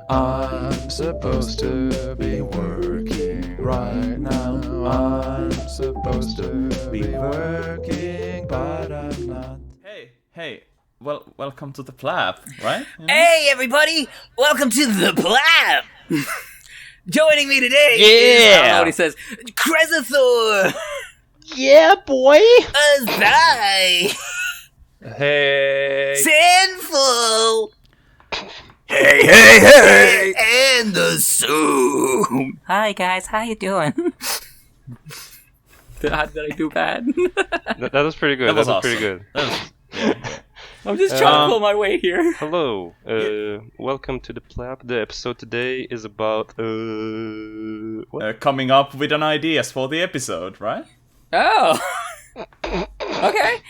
I'm supposed to be working right now. I'm supposed to be working, but I'm not. Hey. Well, welcome to the PLAP, right? Yeah. Hey, everybody! Welcome to the PLAP! Joining me today is, I don't know what he says, Cresathor! Yeah, boy! Azai! Hey! Sinful! Hey! And the Zoom! Hi, guys. How you doing? Did I do bad? that was pretty good. That was awesome. Pretty good. I'm just trying to pull my way here. Hello. Welcome to the PLAP. The episode today is about coming up with an ideas for the episode, right? Oh. Okay.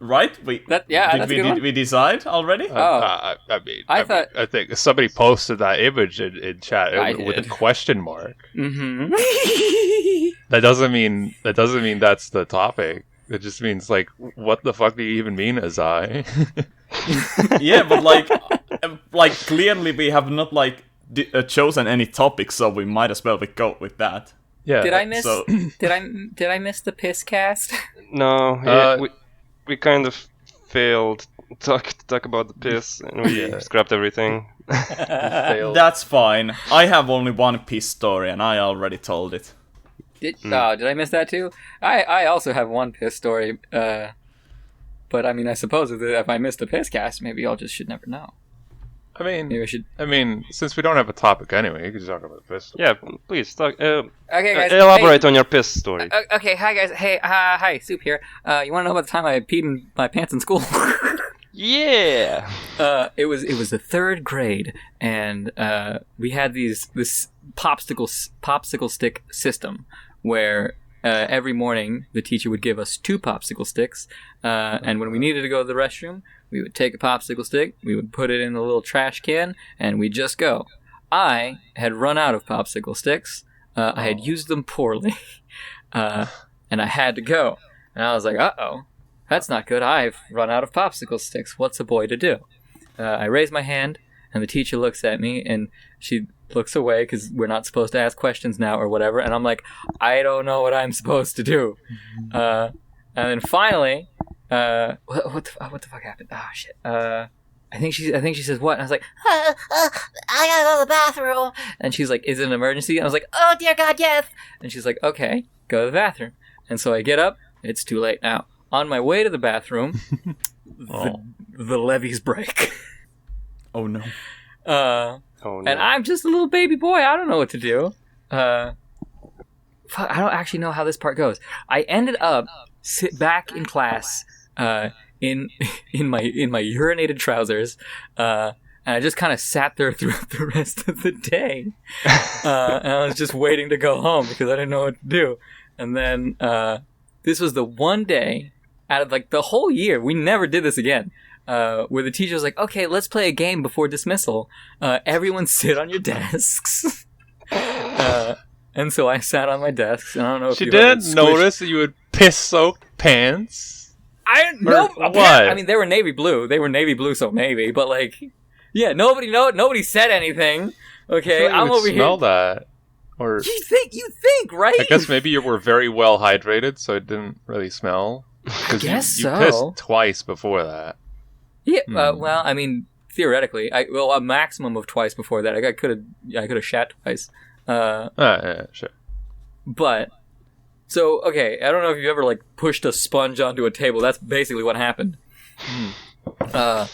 Right? Did we decide already? I think somebody posted that image in chat with a question mark. Mm-hmm. That doesn't mean that's the topic. It just means, like, what the fuck do you even mean, Azai? Yeah, but like clearly we have not chosen any topics, so we might as well go with that. Yeah. Did I miss? Did I miss the piss cast? No, we kind of failed to talk about the piss, and we scrapped everything. That's fine. I have only one piss story, and I already told it. Did I miss that too? I also have one piss story, but I mean, I suppose if I missed the piss cast, maybe y'all just should never know. I mean, maybe I should. I mean, since we don't have a topic anyway, you can just talk about the piss. Yeah, please talk. Okay, guys. Elaborate on your piss story. Okay, hi guys. Hey, hi, Soup here. You want to know about the time I peed in my pants in school? Yeah. It was the third grade, and we had this popsicle stick system where every morning the teacher would give us 2 popsicle sticks, and when we needed to go to the restroom, we would take a popsicle stick, we would put it in a little trash can, and we'd just go. I had run out of popsicle sticks. I had used them poorly, and I had to go. And I was like, uh-oh, that's not good. I've run out of popsicle sticks. What's a boy to do? I raise my hand, and the teacher looks at me, and she looks away because we're not supposed to ask questions now or whatever. And I'm like, I don't know what I'm supposed to do. And then finally, what the fuck happened? Oh shit. I think she says what? And I was like, I gotta go to the bathroom. And she's like, is it an emergency? And I was like, oh dear God, yes. And she's like, okay, go to the bathroom. And so I get up. It's too late now. On my way to the bathroom, the levees break. Oh no. Oh, no. And I'm just a little baby boy. I don't know what to do. I don't actually know how this part goes. I ended up sit back in class in my urinated trousers, and I just kind of sat there throughout the rest of the day. And I was just waiting to go home because I didn't know what to do. And then this was the one day out of like the whole year we never did this again. Where the teacher was like, okay, let's play a game before dismissal. Everyone sit on your desks. And so I sat on my desks, and I don't know if she didn't notice that you had piss-soaked pants. I mean, they were navy blue. They were navy blue, so maybe. But like, yeah, nobody said anything. Okay, I'm over here. Smell that, or you think, right? I guess maybe you were very well hydrated, so it didn't really smell. I guess you pissed twice before that. Yeah, well, I mean, theoretically, a maximum of twice before that. I could have shat twice. Yeah, sure. But so okay, I don't know if you've ever like pushed a sponge onto a table. That's basically what happened. And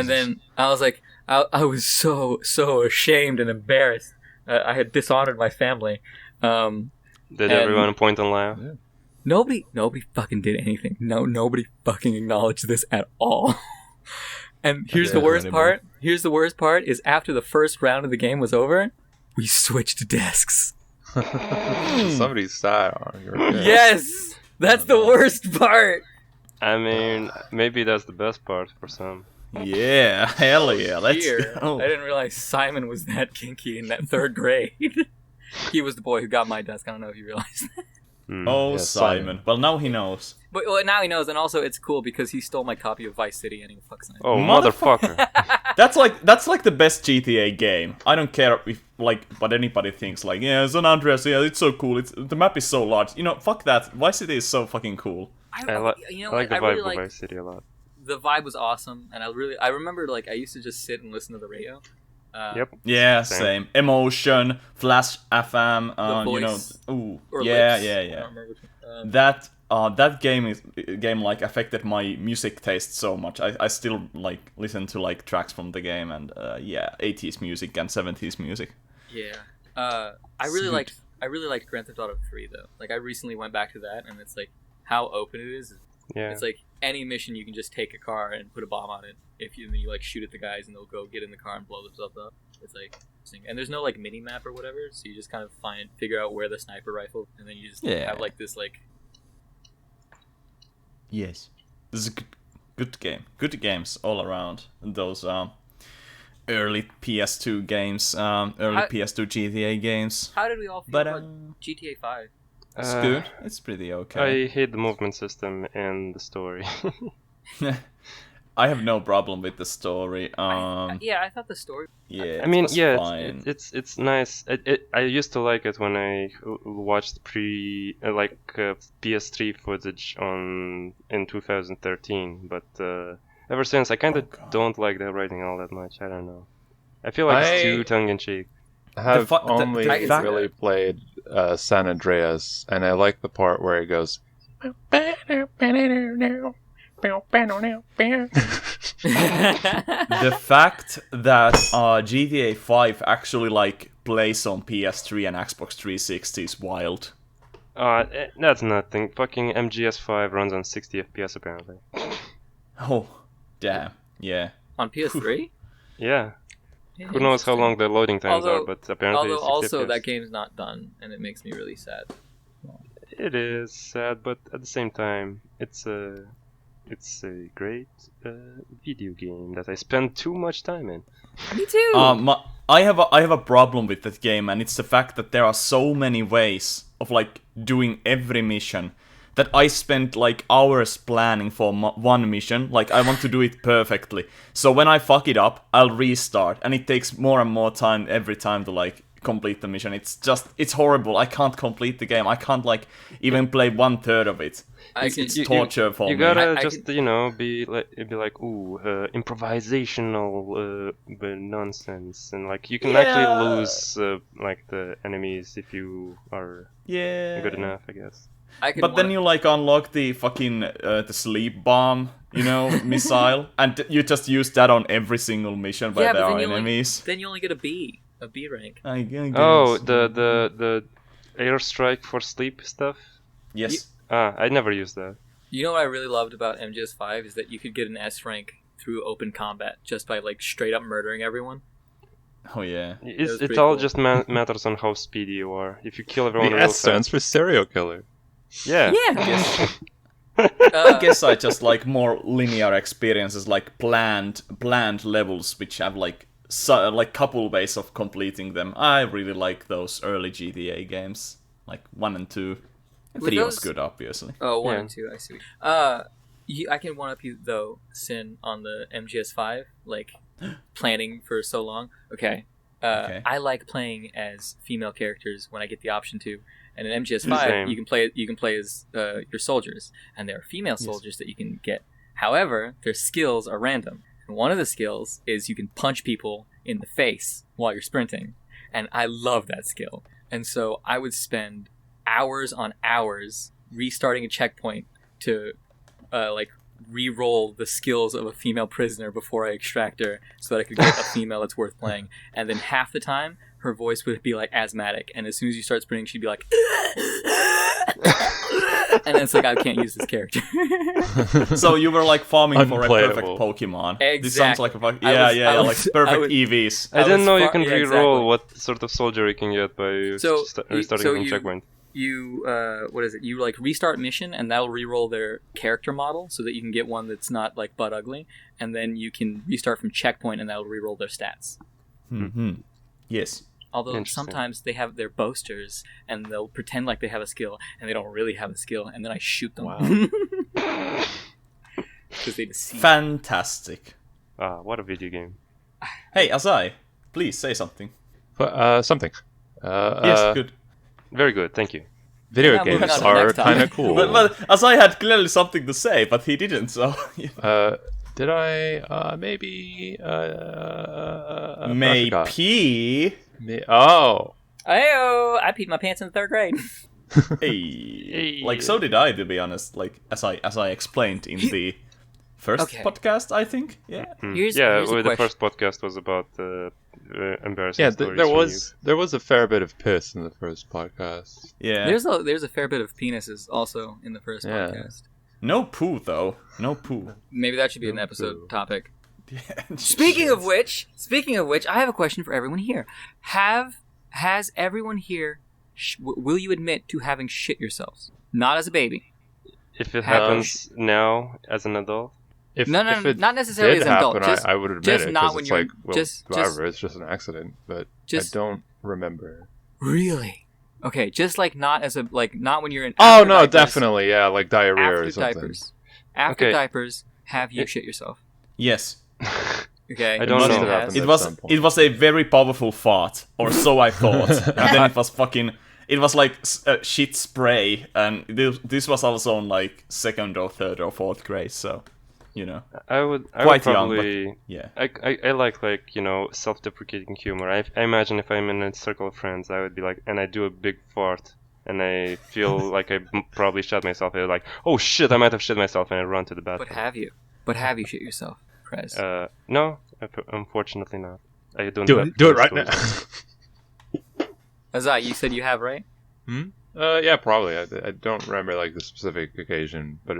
then I was like, I was so ashamed and embarrassed. I had dishonored my family. Did everyone point and laugh? Yeah. Nobody fucking did anything. Nobody fucking acknowledged this at all. And here's the worst part. Here's the worst part is after the first round of the game was over, we switched desks. Somebody sat on your desk. Yes! That's the worst part! I mean, maybe that's the best part for some. Yeah, hell yeah, let's go. I didn't realize Simon was that kinky in that third grade. He was the boy who got my desk. I don't know if you realized that. Oh, Yeah, Simon. Well, now he knows. But well, now he knows, and also it's cool because he stole my copy of Vice City and he fucks it. Oh, motherfucker. That's like the best GTA game. I don't care if what anybody thinks. Like, yeah, San Andreas, yeah, it's so cool. The map is so large. You know, fuck that. Vice City is so fucking cool. I like the vibe of Vice City a lot. The vibe was awesome, and I remember like I used to just sit and listen to the radio. Yep. Yeah, same. Emotion, Flash FM, The you know, Voice. ooh, Or yeah, Lips. yeah, I yeah. don't remember which one. That game like affected my music taste so much. I still like listen to like tracks from the game and 80s music and 70s music. Yeah. I really liked Grand Theft Auto 3 though. Like I recently went back to that, and it's like how open it is. Yeah. It's like any mission you can just take a car and put a bomb on it. Then you like shoot at the guys and they'll go get in the car and blow themselves up. It's like interesting. And there's no like mini map or whatever, so you just kind of figure out where the sniper rifle, and then you just have like this like. Yes, this is a good game. Good games all around. Those early PS2 games, PS2 GTA games. How did we all feel about GTA 5? It's good. It's pretty okay. I hate the movement system and the story. I have no problem with the story. I thought the story. Yeah, I mean, fine. it's nice. I used to like it when I watched PS3 footage in 2013, but ever since I kind of don't like the writing all that much. I don't know. I feel like it's too tongue in cheek. I have only the fact- really played San Andreas, and I like the part where it goes. The fact that GTA 5 actually like plays on PS3 and Xbox 360 is wild. That's nothing. Fucking MGS5 runs on 60 FPS apparently. Oh, damn. Yeah. On PS3? Yeah. Who knows how long the loading times are, but apparently Although 60 also FPS. that game's not done, and it makes me really sad. It is sad, but at the same time, it's a great video game that I spend too much time in. Me too. I have a problem with that game, and it's the fact that there are so many ways of like doing every mission that I spent like hours planning for one mission. Like I want to do it perfectly. So when I fuck it up, I'll restart, and it takes more and more time every time to like complete the mission. It's horrible. I can't complete the game. I can't like even play 1/3 of it. It's torture for me. You gotta be like improvisational nonsense, and like you can actually lose like the enemies if you are good enough, I guess. But then you like unlock the fucking the sleep bomb, missile, and you just use that on every single mission where there are enemies. Then you only get a B rank. I guess. Oh, the airstrike for sleep stuff. Yes. I never used that. You know what I really loved about MGS5 is that you could get an S rank through open combat just by like straight up murdering everyone. Oh yeah. It all just matters on how speedy you are. If you kill everyone The real S stands for serial killer. Yeah. Yeah. I guess I just like more linear experiences, like planned levels, which have like couple ways of completing them. I really like those early GTA games, like 1 and 2. 3 was good, obviously. Oh, 1 and 2, I see. I can one up you though, Sin, on the MGS5, like planning for so long. Okay. I like playing as female characters when I get the option to. And in MGS5, you can play as your soldiers, and there are female soldiers that you can get. However, their skills are random. And one of the skills is you can punch people in the face while you're sprinting, and I love that skill. And so I would spend hours on hours restarting a checkpoint to re-roll the skills of a female prisoner before I extract her, so that I could get a female that's worth playing. And then half the time, her voice would be like asthmatic, and as soon as you start sprinting, she'd be like, and it's like I can't use this character. So you were like farming for a perfect Pokemon. Exactly. This sounds like like perfect EVs. I didn't know you can re-roll what sort of soldier you can get by restarting a checkpoint. You you like restart mission, and that'll re-roll their character model so that you can get one that's not like butt ugly, and then you can restart from checkpoint, and that'll re-roll their stats. Mm-hmm. Yes. Although Interesting. sometimes they have their boasters and they'll pretend like they have a skill and they don't really have a skill, and then I shoot them. Wow. Because they deceive. Fantastic. What a video game. Hey, Azai, please say something. Something. Yes, good. Very good, thank you. Video Now moving games on to the are next kind of topic. cool. But Azai had clearly something to say, but he didn't, so... Did I maybe? I forgot. Maybe... Oh. Ayo! I peed my pants in the 3rd grade. Hey. Like, so did I, to be honest. Like, as I explained in the first Okay. podcast, I think. Yeah. Here's yeah, a the question. first podcast was about embarrassing Yeah, stories there from was a fair bit of piss in the first podcast. Yeah. There's a fair bit of penises also in the first Yeah. podcast. No poo, though. No poo. Maybe that should be an No episode poo. topic. Yeah. Speaking of which, I have a question for everyone here. Has everyone here? Will you admit to having shit yourselves? Not as a baby. you. If it happens now as an adult, If No, if it not necessarily did as an adult. happen, Just, I would admit just it not because when it's you're like, well, just whatever. It's just an accident, but just- I don't remember. really. Okay, just like not as a not when you're in. Oh after no, diapers, definitely, yeah, like diarrhea After or something. diapers. After Okay. diapers, have you shit yourself? Yes. Okay. I don't must know. have happened. It At was some point. it was a very powerful fart, or so I thought. And then it was fucking... It was like shit spray, and this was also on like 2nd or 3rd or 4th grade, so... You know. I would Quite young, but- probably... Yeah. I like, self-deprecating humor. I imagine if I'm in a circle of friends, I would be like, and I do a big fart, and I feel like I probably shot myself. I'm like, oh shit, I might have shit myself, and I run to the bathroom. But have you shit yourself, Prez? No, unfortunately not. I don't Do have it those right now. stories. Azai, you said you have, right? Yeah, probably. I don't remember like the specific occasion, but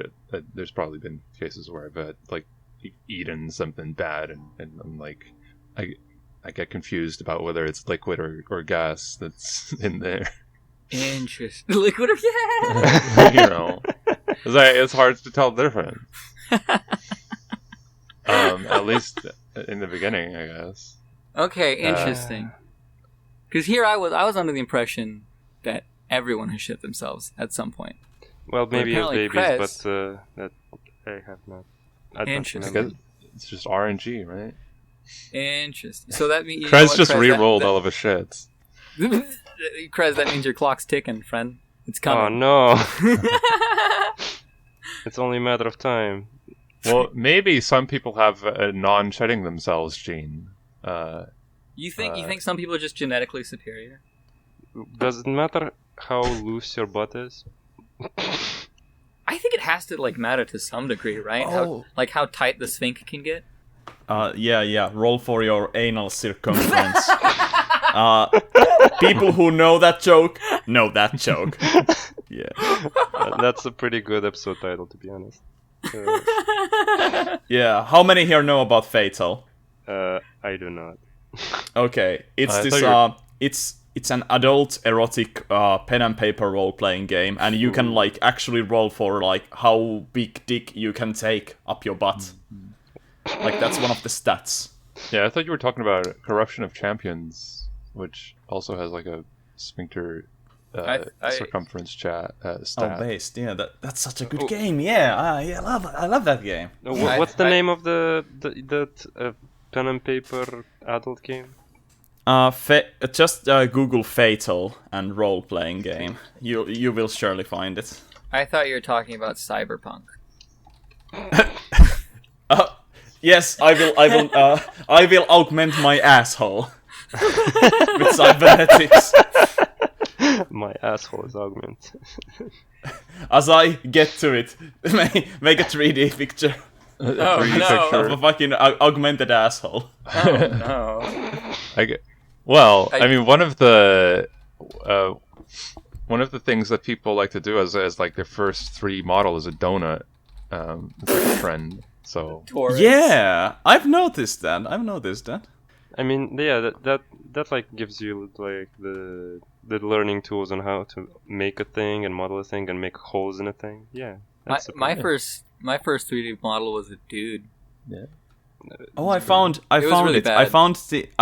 there's probably been cases where I've like eaten something bad, and I'm like, I get confused about whether it's liquid or gas that's in there. Interesting. Liquid or yeah. You know, it's hard to tell the difference. At least in the beginning, I guess. Okay, interesting. Because here I was under the impression that everyone has shit themselves at some point. Well, maybe as apparently babies, Prez- but that I have not. I don't Interesting. remember. Because it's just RNG, right? Interesting. So that means Krez just re-rolled all of his shits. Krez, that means your clock's ticking, friend. It's Oh coming. no! It's only a matter of time. Well, maybe some people have a non-shedding themselves gene. You think some people are just genetically superior? Does it matter how loose your butt is? I think it has to matter to some degree, right? Oh. How tight the sphinx can get. Yeah. Roll for your anal circumference. People who know that joke know that joke. Yeah. That's a pretty good episode title, to be honest. Yeah. How many here know about F.A.T.A.L? I do not. Okay, it's I this. thought It's an adult erotic pen and paper role playing game, and you can actually roll for how big dick you can take up your butt. That's one of the stats. Yeah, I thought you were talking about Corruption of Champions, which also has a sphincter circumference stat. Oh, based. Yeah, that's such a good game. Yeah, I love that game. What's the name of the pen and paper adult game? Just Google F.A.T.A.L and role playing game. You will surely find it. I thought you were talking about Cyberpunk. Yes, I will augment my asshole with cybernetics. My asshole is augment. As I get to it, make a 3D picture Oh, picture. of a fucking augmented asshole. Oh no. I mean, one of the things that people like to do as their first 3D model is a donut. It's a trend. So Taurus. Yeah, I've noticed that. I mean, yeah, that gives you the learning tools on how to make a thing and model a thing and make holes in a thing. Yeah. My first 3D model was a dude. yeah. Oh, I found was really it. bad. I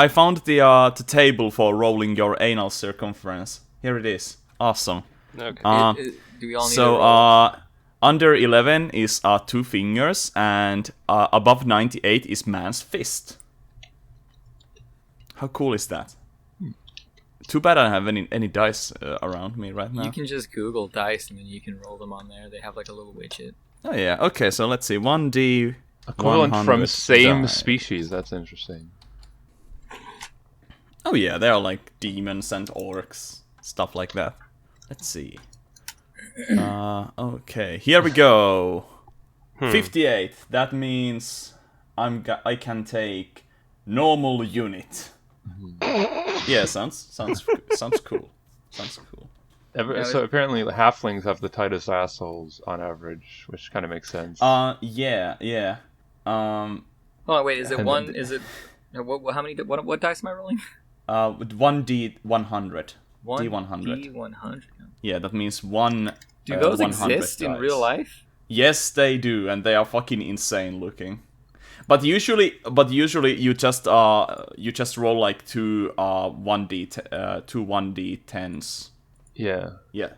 found the table for rolling your anal circumference. Here it is. Awesome. Okay. Do we all need to So roll? under 11 is 2 fingers, and above 98 is man's fist. How cool is that? Too bad I don't have any dice around me right now. You can just Google dice and then you can roll them on there. They have like a little widget. Oh yeah. Okay, so let's see. 1D Equivalent 100 from same dice. species. That's interesting. Oh yeah, they are like demons and orcs, stuff like that. Let's see. Okay, here we go. 58. That means I can take normal unit. Yeah, sounds cool. Sounds cool. So apparently, the halflings have the tightest assholes on average, which kind of makes sense. Yeah. Oh wait, is it And one? then- Is it how many? What dice am I rolling? With 1D100. One D100. D100. Yeah, that means one. Do those 100 exist in dice. real life? Yes, they do, and they are fucking insane looking. But usually you just roll like two 1d10s. Yeah. Yeah.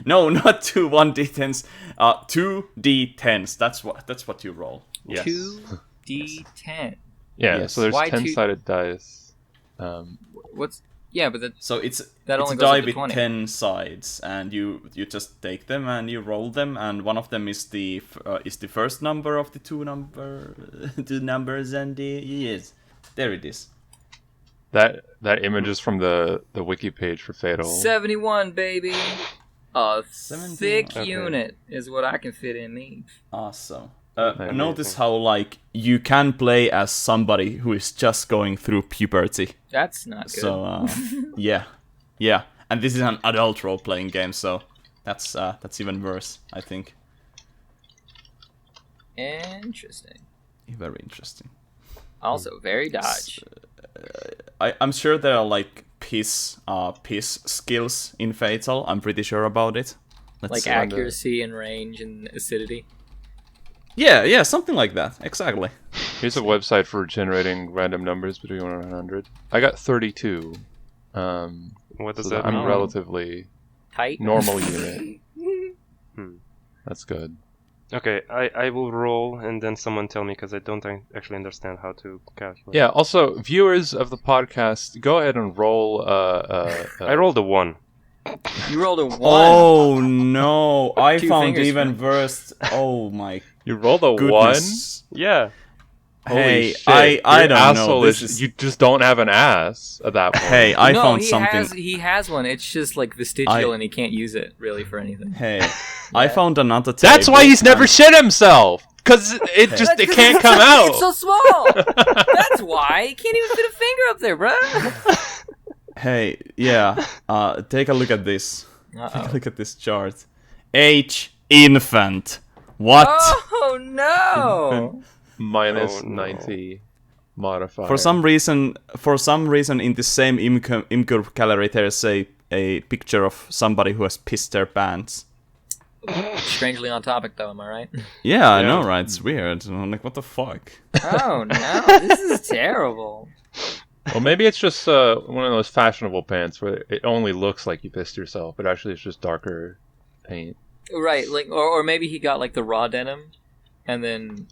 No, not two 1d10s. 2d10s. That's what you roll. Yes. 2d10. Yeah. Yes. So there's Why 10-sided dice. What's but So it's that it's only a goes die up to with 20. 10 sides, and you just take them and you roll them, and one of them is the first number of the two numbers, and yes, there it is. That image is from the wiki page for Fatal. 71, baby. A 71. thick Okay. unit is what I can fit in me. Awesome. Amazing. Notice how like you can play as somebody who is just going through puberty. That's not good. So yeah, and this is an adult role-playing game, so that's even worse, I think. Interesting. Very interesting. Also, very dodge. I'm sure there are like piss skills in Fatal. I'm pretty sure about it. Let's Like see. accuracy and range and acidity. Yeah, something like that. Exactly. Here's a website for generating random numbers between 1 and 100. I got 32. What does So that I'm mean? relatively Tight. normal unit. Hmm. That's good. Okay, I will roll and then someone tell me because I don't actually understand how to calculate. Yeah. Also, viewers of the podcast, go ahead and roll. I rolled a 1. You rolled a 1. Oh no! I Two found fingers, even man. worse. Oh my You rolled a goodness. Yeah. Hey, Holy shit. I Your don't know. asshole This is, is... You just don't have an ass at that point. Hey, I no, found he something. He has one. It's just like vestigial, I- and he can't use it really for anything. Hey, I found another table. That's why he's never and- shit himself. Because it can't come out. It's so small. That's why he can't even fit a finger up there, bro. Hey, yeah. Take a look at this. Take a Uh-oh. look at this chart. Age infant. What? Oh no! Minus Oh, no. 90 modifier. For some reason, in the same Imgur gallery, there's a picture of somebody who has pissed their pants. Strangely on topic, though. Am I right? Yeah, I Yeah. know, right? It's weird. I'm like, what the fuck? Oh no! This is terrible. Well, maybe it's just one of those fashionable pants where it only looks like you pissed yourself, but actually it's just darker paint. Right, like, or maybe he got like the raw denim, and then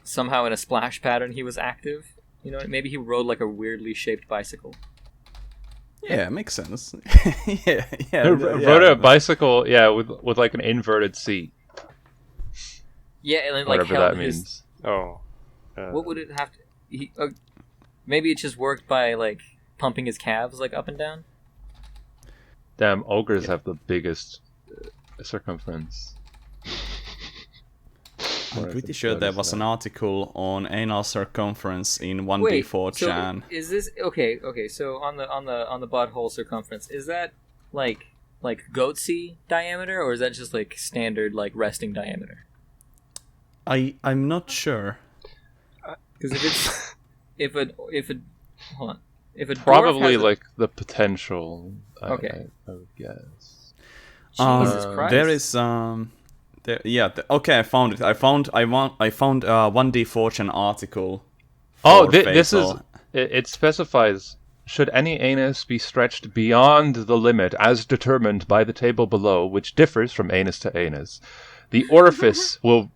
somehow in a splash pattern he was active. You know, maybe he rode like a weirdly shaped bicycle. Yeah, makes sense. Rode a bicycle, yeah, with like an inverted seat, Yeah, and then like whatever held that his. means. Oh. What would it have to? Maybe it just worked by like pumping his calves like up and down. Damn, ogres have the biggest circumference. I'm pretty sure there was an article on anal circumference in Wait, 1D4chan. so is this okay? Okay, so on the butthole circumference, is that like goatsy diameter, or is that just like standard like resting diameter? I'm not sure. Because if it hold on, if a dwarf Probably has a- like the potential. Okay. I would guess. Jesus Christ. Okay, I found it. I found a 1D Fortune article. Oh, for this is Fatal. it specifies should any anus be stretched beyond the limit as determined by the table below, which differs from anus to anus, the orifice will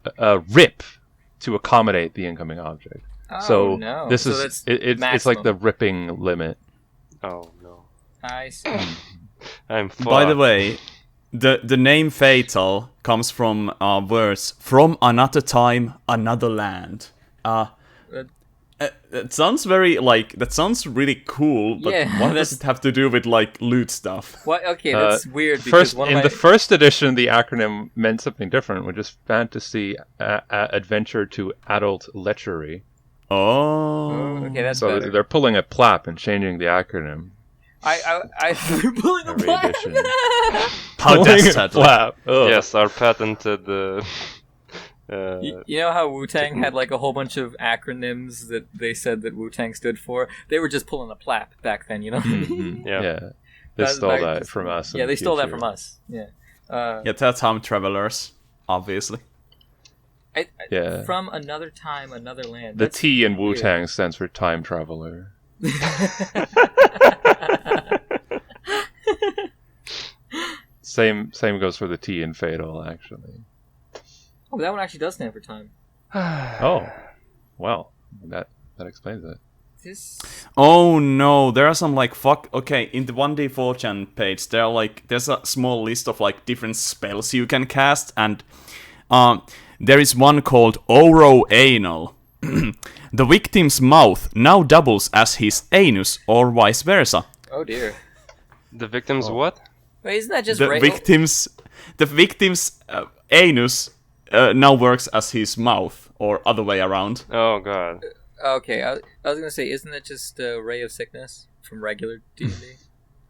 rip to accommodate the incoming object. Oh, So no. this So is that's it's like maximum. the ripping limit. Oh no. I see. I'm fucked. By the way, the name Fatal comes from words from another time, another land. It sounds that sounds really cool, but Yeah, what that's- does it have to do with like loot stuff? What? Okay, that's weird because The first edition, the acronym meant something different, which is fantasy adventure to adult lechery. Oh. Okay, that's So better. they're pulling a PLAP and changing the acronym. They're pulling a Every plug. edition. How Pulling a dastardly. PLAP. Ugh. Yes, our patented. You know how Wu-Tang had like a whole bunch of acronyms that they said that Wu-Tang stood for? They were just pulling a PLAP back then, you know? Mhm. Yeah. Yeah. They That's stole back- that from us. in Yeah, the they stole that future. from us. Yeah. Yeah, that's time travelers, obviously. Yeah. From another time, another land. The That's T in weird. Wu-Tang stands for time traveler. Same goes for the T in Fatal, actually. Oh, that one actually does stand for time. Oh, well, that explains it. This. Oh no, there are some like okay, in the 1D 4chan page there's a small list of like different spells you can cast, and there is one called Oro-Anal. The victim's mouth now doubles as his anus, or vice versa. Oh dear. The victim's what? Wait, isn't that just The Ray? victim's anus now works as his mouth, or other way around. Oh god. Okay, I was gonna say, isn't that just Ray of Sickness from regular D&D?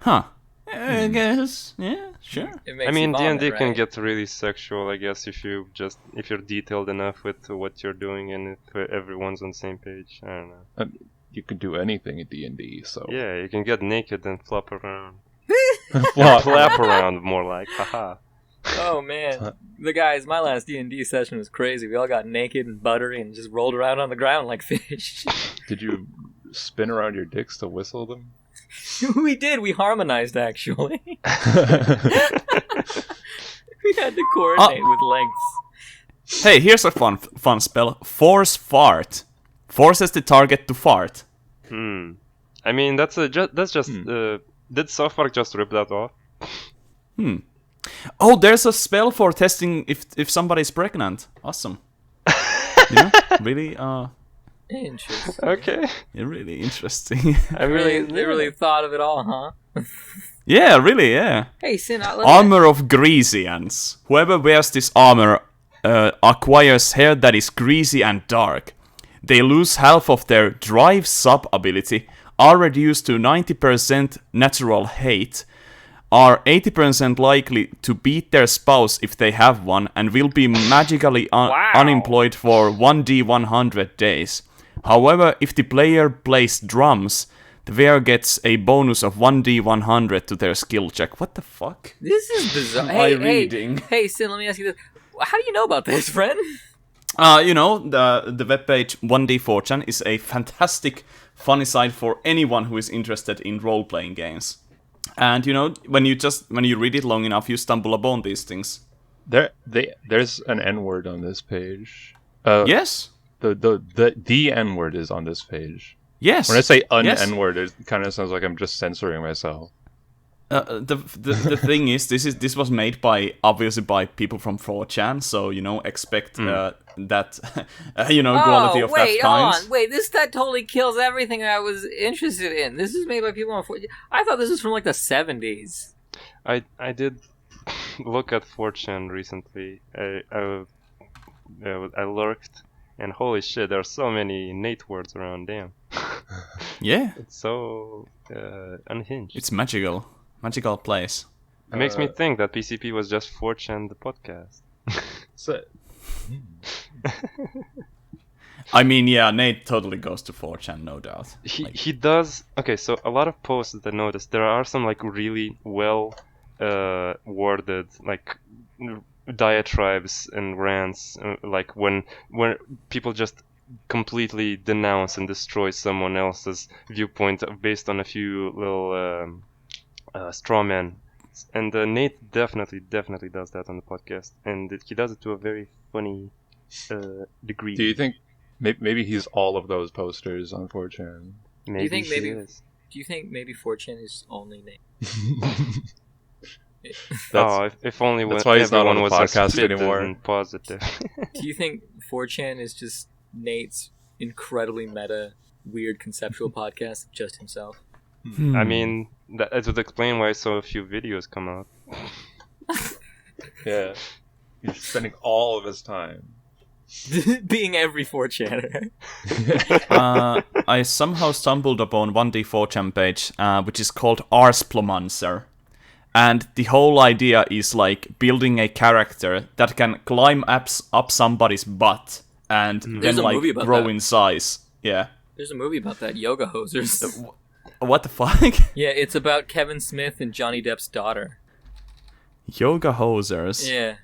Huh. I guess. Yeah, sure. It makes I mean, you vomit, D&D can right? get really sexual, I guess, if you're detailed enough with what you're doing and if everyone's on the same page. I don't know. You can do anything in D&D, so... Yeah, you can get naked and flop around. Flop. Flap around, more like, haha. Oh man, my last D&D session was crazy. We all got naked and buttery and just rolled around on the ground like fish. Did you spin around your dicks to whistle them? We did. We harmonized actually. We had to coordinate with lengths. Hey, here's a fun spell. Force Fart. Forces the target to fart. I mean, that's just. Did South Park just rip that off? Oh, there's a spell for testing if somebody's pregnant. Awesome. Really, Interesting. Okay. really interesting. I They mean, really thought of it all, huh? Yeah, really, yeah. Hey, Sin, Armor of Greasians. Whoever wears this armor acquires hair that is greasy and dark. They lose half of their drive sub ability, are reduced to 90% natural hate, are 80% likely to beat their spouse if they have one, and will be magically unemployed for 1d100 days. However, if the player plays drums, the wearer gets a bonus of 1d100 to their skill check. What the fuck? This is bizarre. I reading? Hey, Sin, let me ask you this. How do you know about this, friend? The webpage 1D4chan is a fantastic funny site for anyone who is interested in role-playing games. And when you read it long enough, you stumble upon these things. There's an N-word on this page. Yes. The N-word is on this page. Yes. When I say Yes. N-word, it kind of sounds like I'm just censoring myself. The thing is, this was made obviously by people from 4chan, so expect that quality of that kind. Hold on. Wait, that totally kills everything I was interested in. This is made by people on 4chan. I thought this was from like the 70s. I did look at 4chan recently. I lurked, and holy shit, there are so many Nate words around. Damn. Yeah. It's so unhinged. It's magical place. It makes me think that PCP was just 4chan the podcast. So, I mean, yeah, Nate totally goes to 4chan, no doubt. He does. Okay, so a lot of posts that I noticed, there are some like really well worded, like diatribes and rants, like when people just completely denounce and destroy someone else's viewpoint based on a few little straw men. And Nate definitely does that on the podcast, and he does it to a very funny degree. Do you think maybe he's all of those posters on 4chan? Maybe Do you think he maybe is. Do you think maybe 4chan is only Nate? If only that's why he's not on everyone the was as podcast fit anymore. and positive. Do you think 4chan is just Nate's incredibly meta, weird conceptual podcast of just himself? I mean, that would explain why so few videos come out. Yeah. He's spending all of his time. Being every 4chaner. I somehow stumbled upon 1D4chan page, which is called Arsplomancer. And the whole idea is like building a character that can climb up somebody's butt and then There's a like movie about grow that. in size. Yeah. There's a movie about that, Yoga Hosers. What the fuck? Yeah, it's about Kevin Smith and Johnny Depp's daughter. Yoga hosers. Yeah.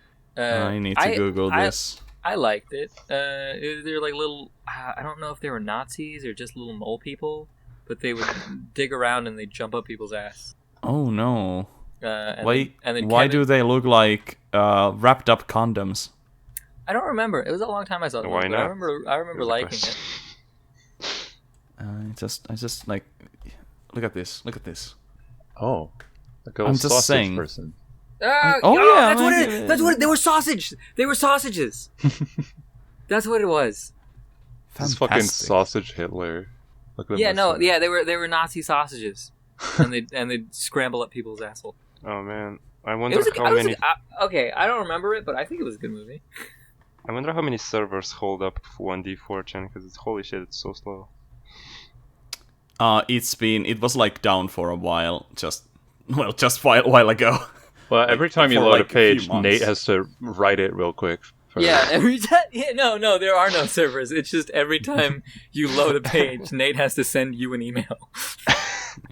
I need to Google this. I liked it. They're like little. I don't know if they were Nazis or just little mole people, but they would dig around and they'd jump up people's ass. Oh no. And Why then why Kevin, do they look like wrapped up condoms? I don't remember. It was a long time I saw the Why movie, but not? I remember Good liking question. it. I just like look at this. Oh. Like a I'm little just sausage saying. person. That's what it. That's what they were sausages. They were sausages. That's what it was. This is fucking sausage Hitler. Look at Yeah, this no, thing. yeah, they were Nazi sausages, and they'd scramble up people's asshole. Oh man, I It wonder was how many. okay, I don't remember it, but I think it was a good movie. I wonder how many servers hold up 1D4chan, because it's holy shit, it's so slow. It was like down for a while, just a while ago. Well, every time you for, load like, a page, few months. Nate has to write it real quick. Yeah, every time. Yeah, no, there are no servers. It's just every time you load a page, Nate has to send you an email.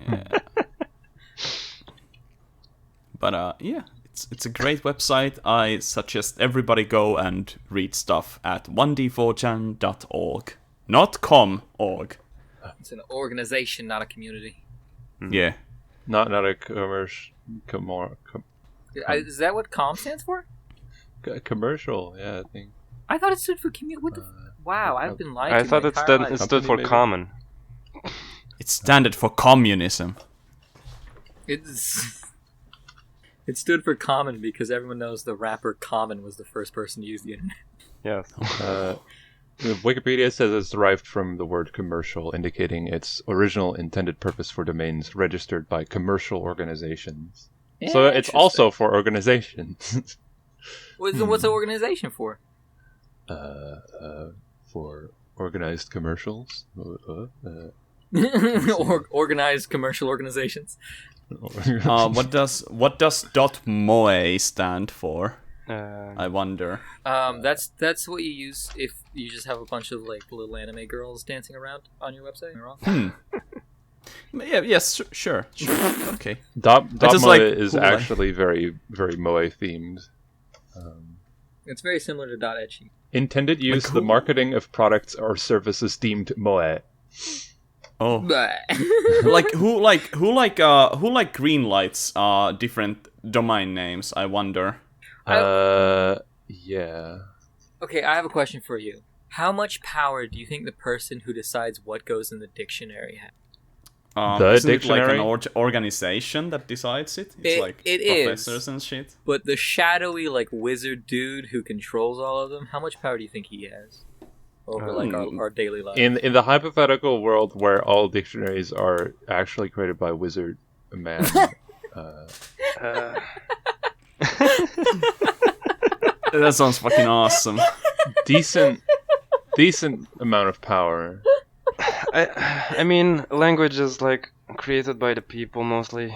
Yeah. But yeah, it's a great website. I suggest everybody go and read stuff at 1d4chan.org. Not com.org. It's an organization, not a community. Yeah. Not a commercial. Is that what com stands for? Commercial, yeah, I think. I thought it stood for community. What the? Wow, I've been lying. I thought it stood Company, for maybe? common. It's standard for communism. It stood for common because everyone knows the rapper Common was the first person to use the internet. Yes. Wikipedia says it's derived from the word commercial, indicating its original intended purpose for domains registered by commercial organizations. So it's also for organizations. What's the organization for? For organized commercials. Organized commercial organizations. What does .moe stand for? Uh, I wonder. That's what you use if you just have a bunch of like little anime girls dancing around on your website. Am I wrong? Yeah. Yes. Sure. Okay. Moe is cool, actually very, very Moe themed. It's very similar to .etchy. Intended use: Like the who- marketing of products or services deemed Moe. Oh. Bleh. who green lights different domain names? I wonder. Yeah. Okay, I have a question for you. How much power do you think the person who decides what goes in the dictionary has? The Isn't dictionary? it like an organization that decides it? It's like it is. professors and shit. But the shadowy like wizard dude who controls all of them, how much power do you think he has over like our daily life? In the hypothetical world where all dictionaries are actually created by Wizard Man, That sounds fucking awesome. decent amount of power. I mean, language is like created by the people mostly.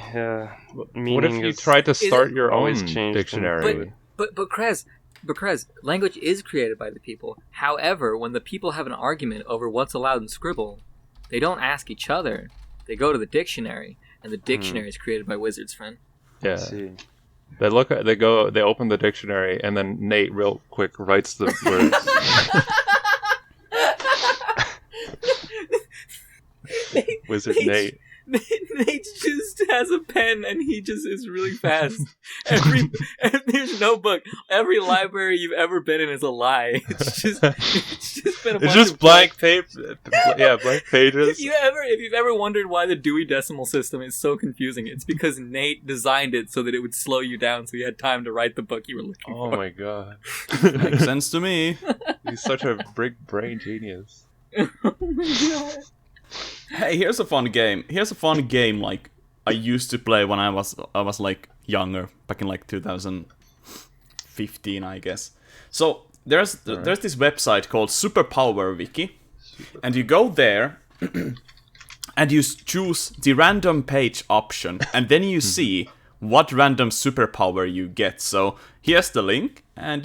Meaning What if you is tried to start your own always changed. dictionary? But Krez, language is created by the people. However, when the people have an argument over what's allowed in Scribble, they don't ask each other. They go to the dictionary, and the dictionary is created by wizards, friend. Yeah. I see. They look. They go. They open the dictionary, and then Nate, real quick, writes the words. Wizard Nate. Nate just has a pen and he just is really fast. There's no book. Every library you've ever been in is a lie. It's just been a bunch It's just of blank paper. Yeah, blank pages. If you've ever wondered why the Dewey Decimal System is so confusing, it's because Nate designed it so that it would slow you down, so you had time to write the book you were looking Oh for. my god. Makes sense to me. He's such a big brain genius. Oh my god. Hey, here's a fun game. Like I used to play when I was like younger, back in like 2015, I guess. So there's this website called Superpower Wiki, and you go there and you choose the random page option, and then you see what random superpower you get. So here's the link, and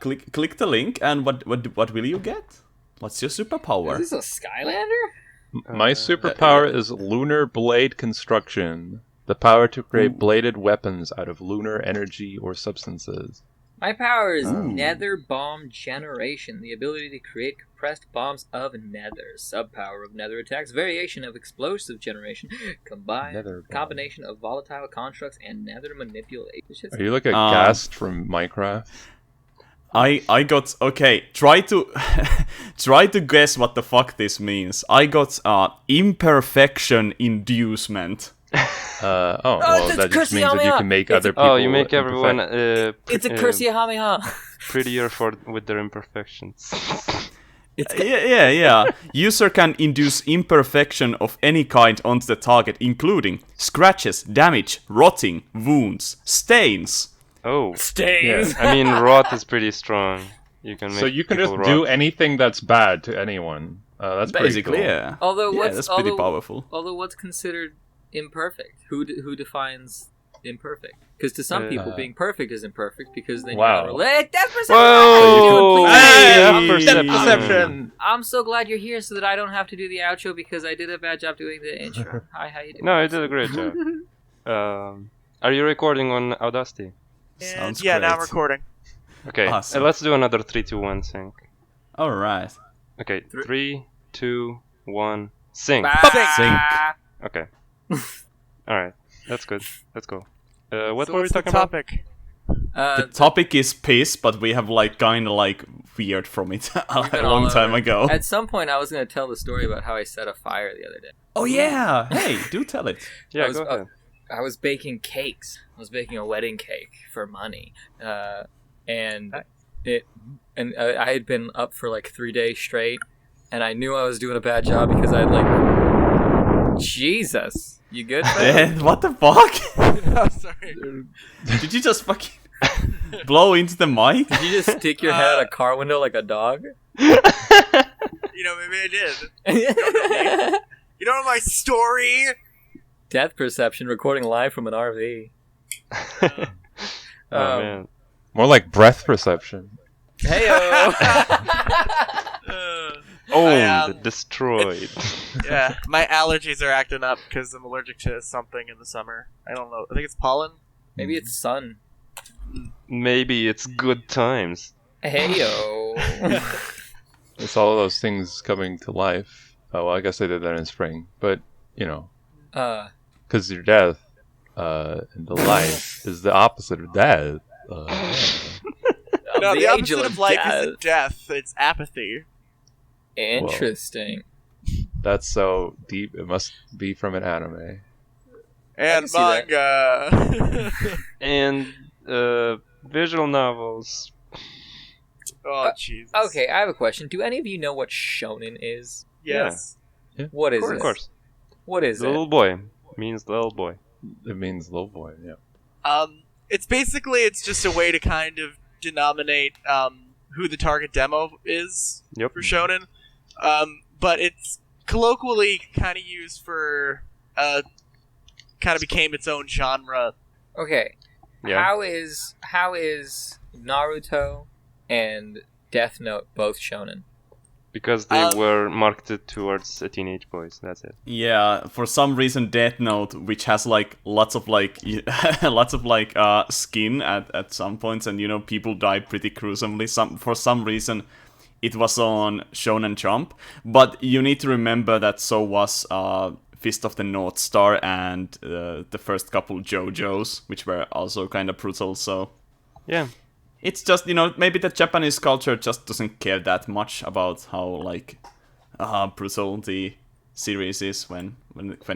click the link, and what will you get? What's your superpower? Is this a Skylander? My superpower is lunar blade construction. The power to create bladed weapons out of lunar energy or substances. My power is nether bomb generation. The ability to create compressed bombs of nether. Subpower of nether attacks. Variation of explosive generation. Combination of volatile constructs and nether manipulation. Are you like a ghast from Minecraft? I got okay. Try to guess what the fuck this means. I got imperfection inducement. That just means that you can make other people. Oh, you make everyone. It's a Kursiahameha. Prettier with their imperfections. Yeah. User can induce imperfection of any kind onto the target, including scratches, damage, rotting, wounds, stains. Oh, stains. Yeah. I mean, rot is pretty strong. You can make so you can just rot. do anything that's bad to anyone. That's basically pretty cool. Yeah. That's pretty powerful. Although, what's considered imperfect? Who defines imperfect? Because to some people, being perfect is imperfect because then you're relate. Depth perception. Whoa! Depth perception. I'm so glad you're here so that I don't have to do the outro because I did a bad job doing the intro. Hi, how you doing? No, you did a great job. Are you recording on Audacity? Sounds yeah, great. now I'm recording. Okay, Awesome. Let's do another 3, 2, 1 sync. All right. Okay, 3, 2, 1 sync. Sync. Okay. All right, that's good. Let's go. What So were we what's the talking about? topic? The topic is piss, but we have like kind of like veered from it a long time ago. At some point, I was going to tell the story about how I set a fire the other day. Oh yeah! Hey, do tell it. Yeah, go ahead. I was baking cakes. I was baking a wedding cake for money, and I had been up for like 3 days straight, and I knew I was doing a bad job because I had like, Jesus, you good? What the fuck? Oh, sorry. Did you just fucking blow into the mic? Did you just stick your head out a car window like a dog? You know, maybe I did. You don't know my story? Death perception, recording live from an RV. Oh man. More like breath perception. Heyo. Destroyed. Yeah, my allergies are acting up because I'm allergic to something in the summer. I don't know. I think it's pollen. Maybe it's sun. Maybe it's good times. Heyo. It's all of those things coming to life. Oh, well, I guess they did that in spring. But, you know, because your death and the life is the opposite of death. No, the angel opposite of life isn't death. It's apathy. Interesting. That's so deep. It must be from an anime. And manga. And visual novels. Oh, Jesus. Okay, I have a question. Do any of you know what shonen is? Yes. Yeah. What is it? Of course. What is it? Little boy means little boy. It means little boy, yeah. It's basically, it's just a way to kind of denominate who the target demo is for shonen. But it's colloquially kind of used for, kind of became its own genre. Okay. Yeah. How is Naruto and Death Note both shonen? Because they were marketed towards teenage boys. That's it. Yeah, for some reason, Death Note, which has like lots of skin at some points, and people die pretty gruesomely. For some reason, it was on Shonen Jump, but you need to remember that so was Fist of the North Star and the first couple JoJo's, which were also kind of brutal. So yeah. It's just, maybe the Japanese culture just doesn't care that much about how, brutal the series is when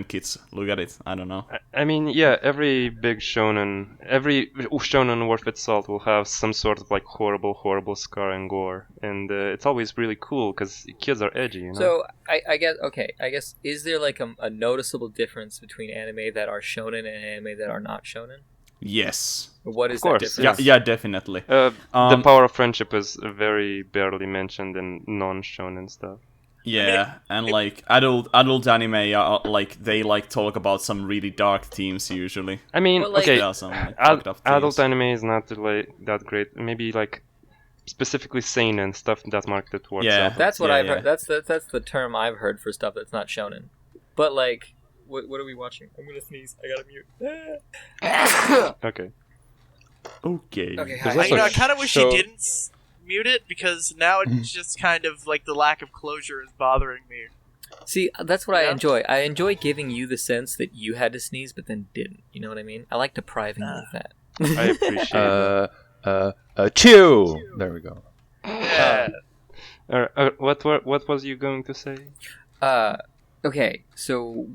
kids look at it. I don't know. I mean, yeah, every shonen worth its salt will have some sort of, horrible scar and gore. And it's always really cool, because kids are edgy, So, I guess, is there, a noticeable difference between anime that are shonen and anime that are not shonen? Yes. What is that difference? Yeah, definitely. The power of friendship is very barely mentioned in non-shonen stuff. Yeah, adult anime are they talk about some really dark themes usually. I mean, okay, adult anime is not that great. Maybe specifically seinen stuff that's marketed towards. Yeah, that's what I've heard. That's the term I've heard for stuff that's not shonen. But what are we watching? I'm gonna sneeze. I gotta mute. Okay. I kind of wish he didn't mute it, because now it's just kind of the lack of closure is bothering me. See, that's what I enjoy. I enjoy giving you the sense that you had to sneeze but then didn't. You know what I mean? I like depriving you of that. I appreciate it. Chew! There we go. What was you going to say? Okay, so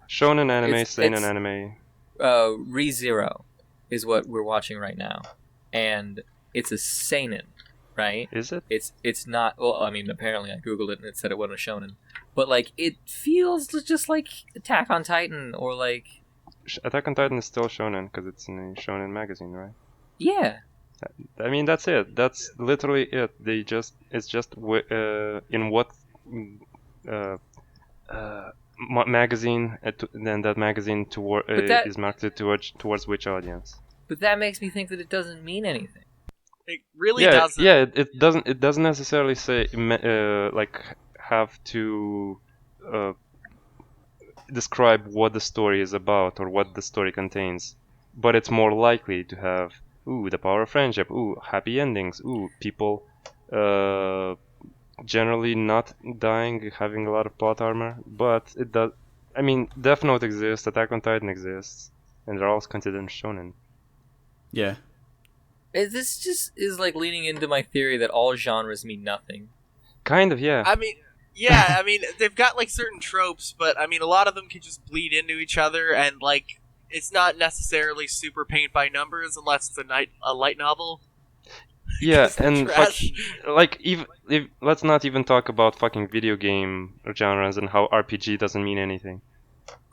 shonen anime, seinen anime. ReZero is what we're watching right now, and it's a seinen, right? Is it? It's not. Well, I mean, apparently I googled it and it said it wasn't a shonen, but it feels just like Attack on Titan or Attack on Titan is still shonen because it's in a shonen magazine, right? Yeah. I mean, that's it. That's literally it. It's just in what magazine, then that magazine is marketed towards which audience. But that makes me think that it doesn't mean anything. It really doesn't. Yeah, it doesn't. It doesn't necessarily say have to describe what the story is about or what the story contains, but it's more likely to have the power of friendship, happy endings, people generally not dying, having a lot of plot armor. But it does. I mean, Death Note exists, Attack on Titan exists, and they're all considered shonen. Yeah. This just is leaning into my theory that all genres mean nothing. Kind of, yeah. I mean, yeah, I mean, they've got certain tropes, but I mean, a lot of them can just bleed into each other, and it's not necessarily super paint by numbers unless it's a light novel. Yeah, and let's not even talk about fucking video game genres and how RPG doesn't mean anything.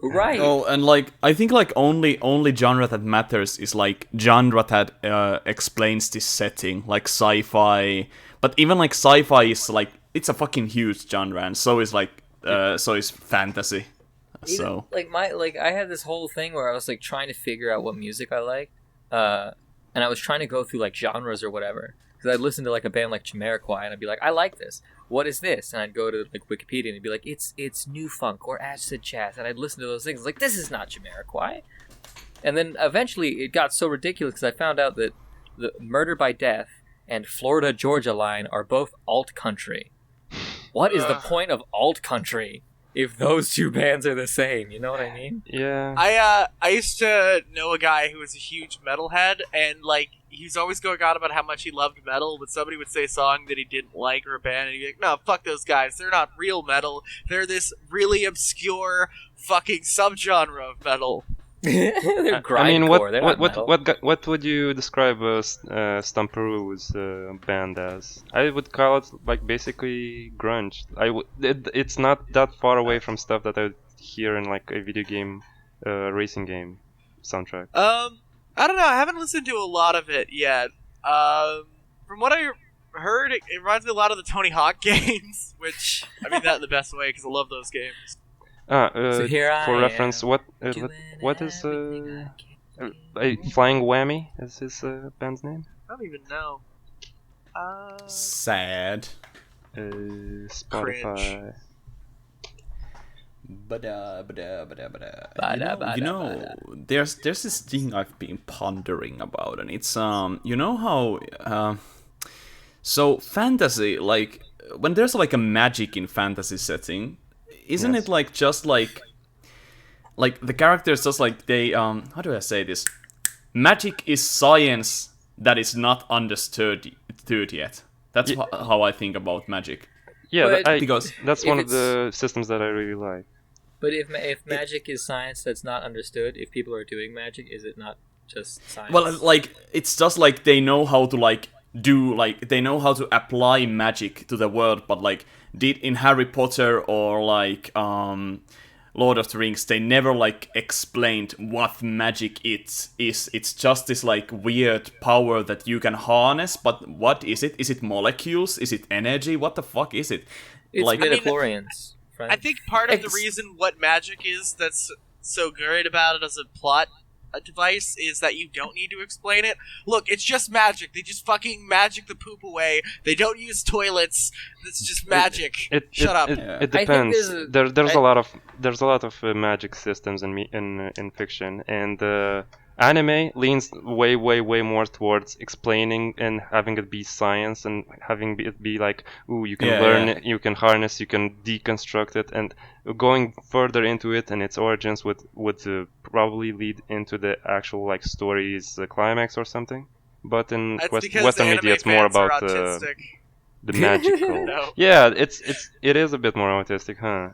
Right. Oh, and I think only genre that matters is genre that explains this setting, sci-fi. But even sci-fi is it's a fucking huge genre, and so is so is fantasy. So I had this whole thing where I was trying to figure out what music I liked, and I was trying to go through genres or whatever, because I'd listen to a band like Jamiroquai and I'd be like, I like this. What is this? And I'd go to Wikipedia and it'd be like, it's new funk or acid jazz, and I'd listen to those things. This is not Jamiroquai. And then eventually it got so ridiculous because I found out that the Murder by Death and Florida Georgia Line are both alt country. What is the point of alt country if those two bands are the same? You know what I mean? Yeah. I used to know a guy who was a huge metalhead, and he was always going on about how much he loved metal, but somebody would say a song that he didn't like or a band, and he'd be like, no, fuck those guys. They're not real metal. They're this really obscure fucking subgenre of metal. They're grindcore. I mean, They're not metal. what would you describe Stamperou's band as? I would call it basically grunge. It's not that far away from stuff that I would hear in a video game, racing game soundtrack. I don't know. I haven't listened to a lot of it yet. From what I heard, it reminds me a lot of the Tony Hawk games, which I mean that in the best way because I love those games. So here for I reference, am, what is Flying Whammy? Is his band's name? I don't even know. sad. Spotify. There's this thing I've been pondering about, and it's you know how so fantasy, like when there's like a magic in fantasy setting, isn't it like just like the characters just like they how do I say this? Magic is science that is not understood yet. That's how I think about magic. Yeah, because that's one of the systems that I really like. But if magic is science that's not understood, if people are doing magic, is it not just science? Well, like it's just like they know how to like do like they know how to apply magic to the world, but like did in Harry Potter or like Lord of the Rings, they never like explained what magic is. It's just this like weird power that you can harness, but what is it? Is it molecules? Is it energy? What the fuck is it? It's like midichlorians. I think part of the reason what magic is that's so great about it as a plot device is that you don't need to explain it. Look, it's just magic. They just fucking magic the poop away. They don't use toilets. It's just magic. Shut up. It depends. There's a lot of magic systems in fiction, and anime leans way more towards explaining and having it be science and having it be like, ooh, you can learn it, you can harness, you can deconstruct it, and going further into it and its origins would probably lead into the actual like story's climax or something. But in Western media, it's more about the magical. No. Yeah, it is a bit more autistic, huh?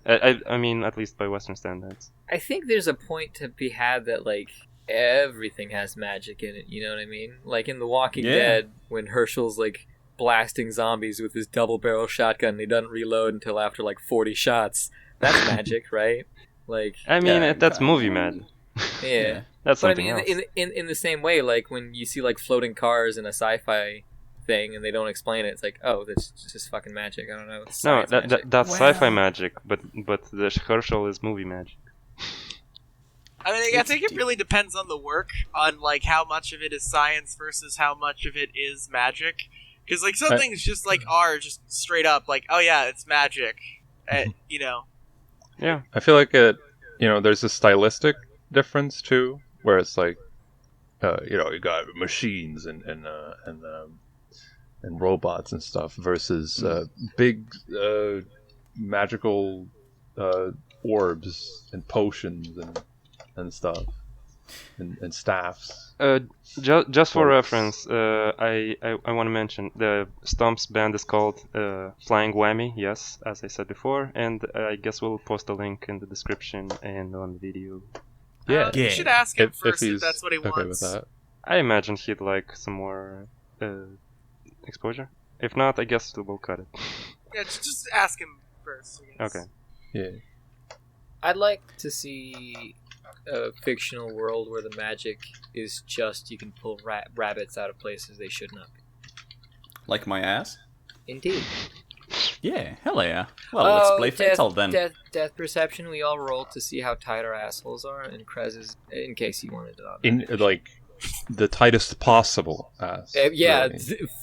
I mean, at least by Western standards. I think there's a point to be had that like everything has magic in it, you know what I mean? Like in The Walking Dead, when Herschel's like blasting zombies with his double barrel shotgun and he doesn't reload until after like 40 shots. That's magic, right? Like I mean, that's movie magic. Yeah. That's but something I mean, else. in the same way, like when you see like floating cars in a sci-fi thing and they don't explain it, it's like, oh, this is just fucking magic. I don't know. No, that's sci-fi magic, but the Herschel is movie magic. I mean, I think it really depends on the work, on like how much of it is science versus how much of it is magic. Because like some things just like are just straight up like, oh yeah, it's magic, you know. Yeah, I feel like there's a stylistic difference too, where it's like, you got machines and robots and stuff versus big magical orbs and potions and stuff and staffs. Just for reference, I want to mention the Stomps band is called Flying Whammy. Yes, as I said before, and I guess we'll post a link in the description and on the video. Yeah, you should ask him first if if that's what he wants. Okay with that. I imagine he'd like some more exposure. If not, I guess we'll cut it. Yeah, just ask him first. Okay. Yeah. I'd like to see a fictional world where the magic is just you can pull rabbits out of places they should not be. Like my ass? Indeed. Yeah, hell yeah. Well, let's play F.A.T.A.L then. Death perception, we all rolled to see how tight our assholes are, and Krez is, in case you wanted it on. In like the tightest possible ass. Yeah, really.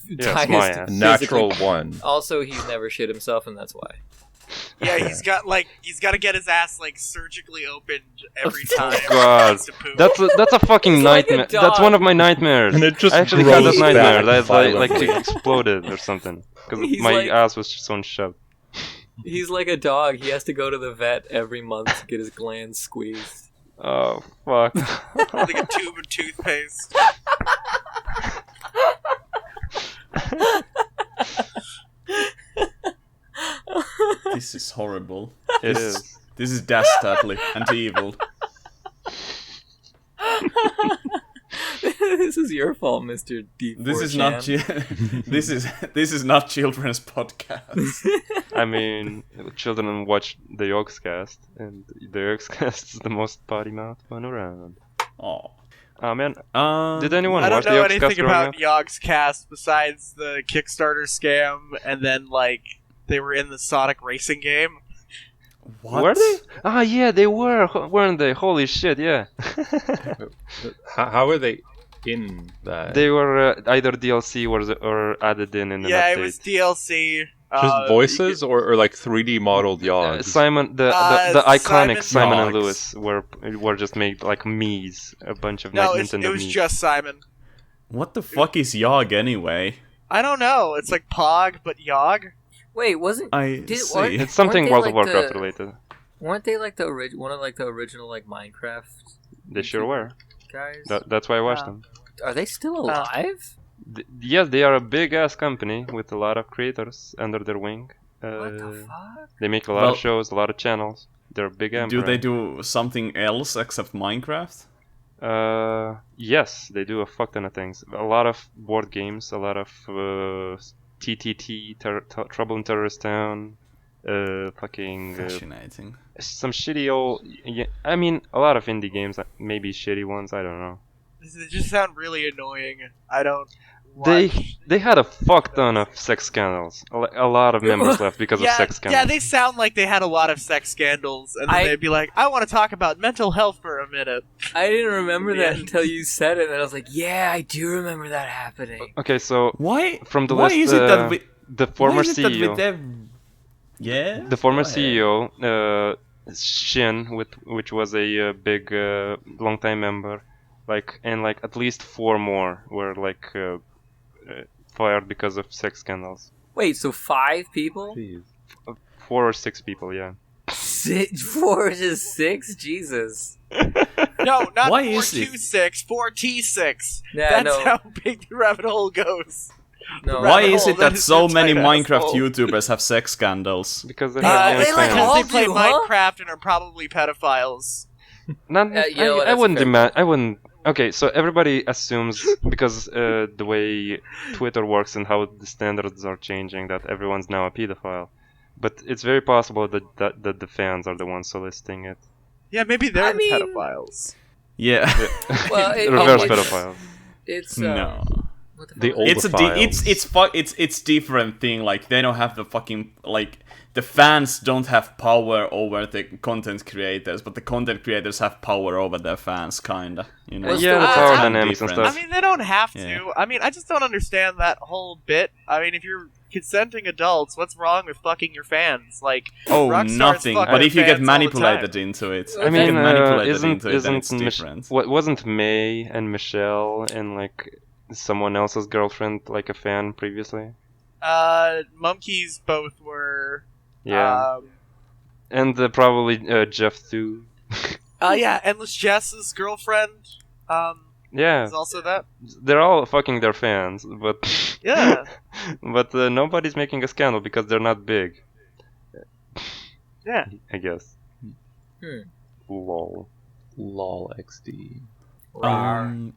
It's my ass. Natural one. Also, he's never shit himself, and that's why. Yeah, he's got to get his ass like surgically opened every time. God, he has to poop. that's a fucking It's like a nightmare. dog. That's one of my nightmares. And it just I actually had grows that nightmare. back That like violently. exploded or something because He's my like- ass was just so shoved. He's like a dog. He has to go to the vet every month to get his glands squeezed. Oh fuck. Like a tube of toothpaste. This is horrible. It This- is. This is dastardly and evil. This is your fault, Mr. D. This is not this is not children's podcast. I mean, children watch the Yogscast, and the Yogscast is the most potty mouth one around. Oh. Man, Um, did anyone I don't watch the know Yogscast anything growing about up? Yogscast besides the Kickstarter scam, and then like they were in the Sonic racing game. What? Were they? Ah, yeah, they were, weren't they? Holy shit, yeah. How are they in that? They were either DLC or added in an Yeah, update. it was DLC. Just voices or like 3D modeled Yogs? Simon, the iconic Simon and Yogs. Lewis were just made like Mii's, a bunch of No, Nintendo it was Mii's. just Simon. What the fuck is Yog anyway? I don't know. It's like Pog, but Yog. Wait, wasn't I see. It's something weren't World they of like Warcraft the- related. Weren't they like one of like the original like Minecraft They sure were. guys? That's why I watched them. Are they still alive? Yes, they are a big ass company with a lot of creators under their wing. What the fuck? They make a lot Well- of shows, a lot of channels. They're a big empire. Do they do something else except Minecraft? Yes, they do a fuck ton of things. A lot of board games, a lot of TTT, Trouble in Terrorist Town, fucking Fascinating. some shitty old. Yeah, I mean, a lot of indie games, maybe shitty ones. I don't know. They just sound really annoying. I don't. They had a fuck ton of sex scandals. A lot of members left because of sex scandals. Yeah, they sound like they had a lot of sex scandals, and then they'd be like, "I want to talk about mental health for a minute." I didn't remember that Yeah. until you said it, and I was like, yeah, I do remember that happening. Okay, so Why? from the why list, is it that we? the former why is it that CEO, with yeah. the former Go ahead. CEO, Shin, which was a big, long-time member, and at least 4 more were fired because of sex scandals. Wait, so 5 people? Jeez. 4 or 6 people, yeah. 4 to 6? Jesus. No, not Why is it- 426, 4T6. Yeah, That's no. how big the rabbit hole goes. No. Why rabbit is hole it that is so inside many that Minecraft hole. YouTubers have sex scandals? Because they They have like OnlyFans. all- Because they play you, huh? Minecraft and are probably pedophiles. Not, you know what, I that's wouldn't fair. demand. I wouldn't. Okay, so everybody assumes because the way Twitter works and how the standards are changing that everyone's now a pedophile. But it's very possible that the fans are the ones soliciting it. Yeah, maybe they're I mean- pedophiles. Yeah. Well, Reverse it's- pedophile. It's No. What the The fuck? old It's it's different thing. Like they don't have the fucking the fans don't have power over the content creators, but the content creators have power over their fans, kinda. You know. Well, Yeah, still, with it's power not dynamics and different. stuff. I mean, they don't have to. Yeah. I mean, I just don't understand that whole bit. I mean, if you're consenting adults, what's wrong with fucking your fans? Like, Oh, Rockstar's nothing. fucking But if you get fans all the manipulated time. into it, I if mean, you get manipulated isn't into it, then it's isn't different. what wasn't May and Michelle and someone else's girlfriend a fan previously? Mumkeys both were. Yeah, and probably Jeff too. Yeah, Endless Jess's girlfriend. Yeah, Is also that. they're all fucking their fans, but Yeah. but nobody's making a scandal because they're not big. Yeah. I guess. Hmm. Lol. Lol XD.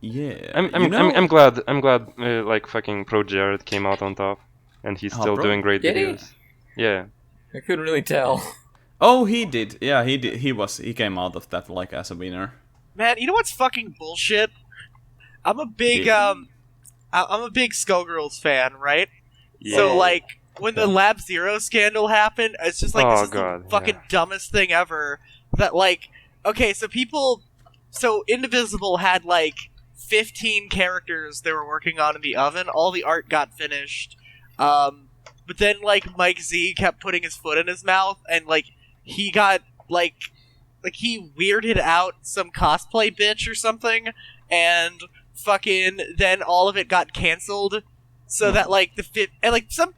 Yeah. I'm glad fucking Pro Jared came out on top, and he's Oh, still bro. doing great Did he? videos. Yeah. I couldn't really tell. Oh, he did. Yeah, he did. He came out of that as a winner. Man, you know what's fucking bullshit? I'm a big Yeah. I'm a big Skullgirls fan, right? Yeah. So when the Lab Zero scandal happened, it's just Oh, this is God, the fucking dumbest thing ever. That okay, so Indivisible had 15 characters they were working on in the oven. All the art got finished, but then Mike Z kept putting his foot in his mouth, and he got he weirded out some cosplay bitch or something, and fucking then all of it got canceled. So that some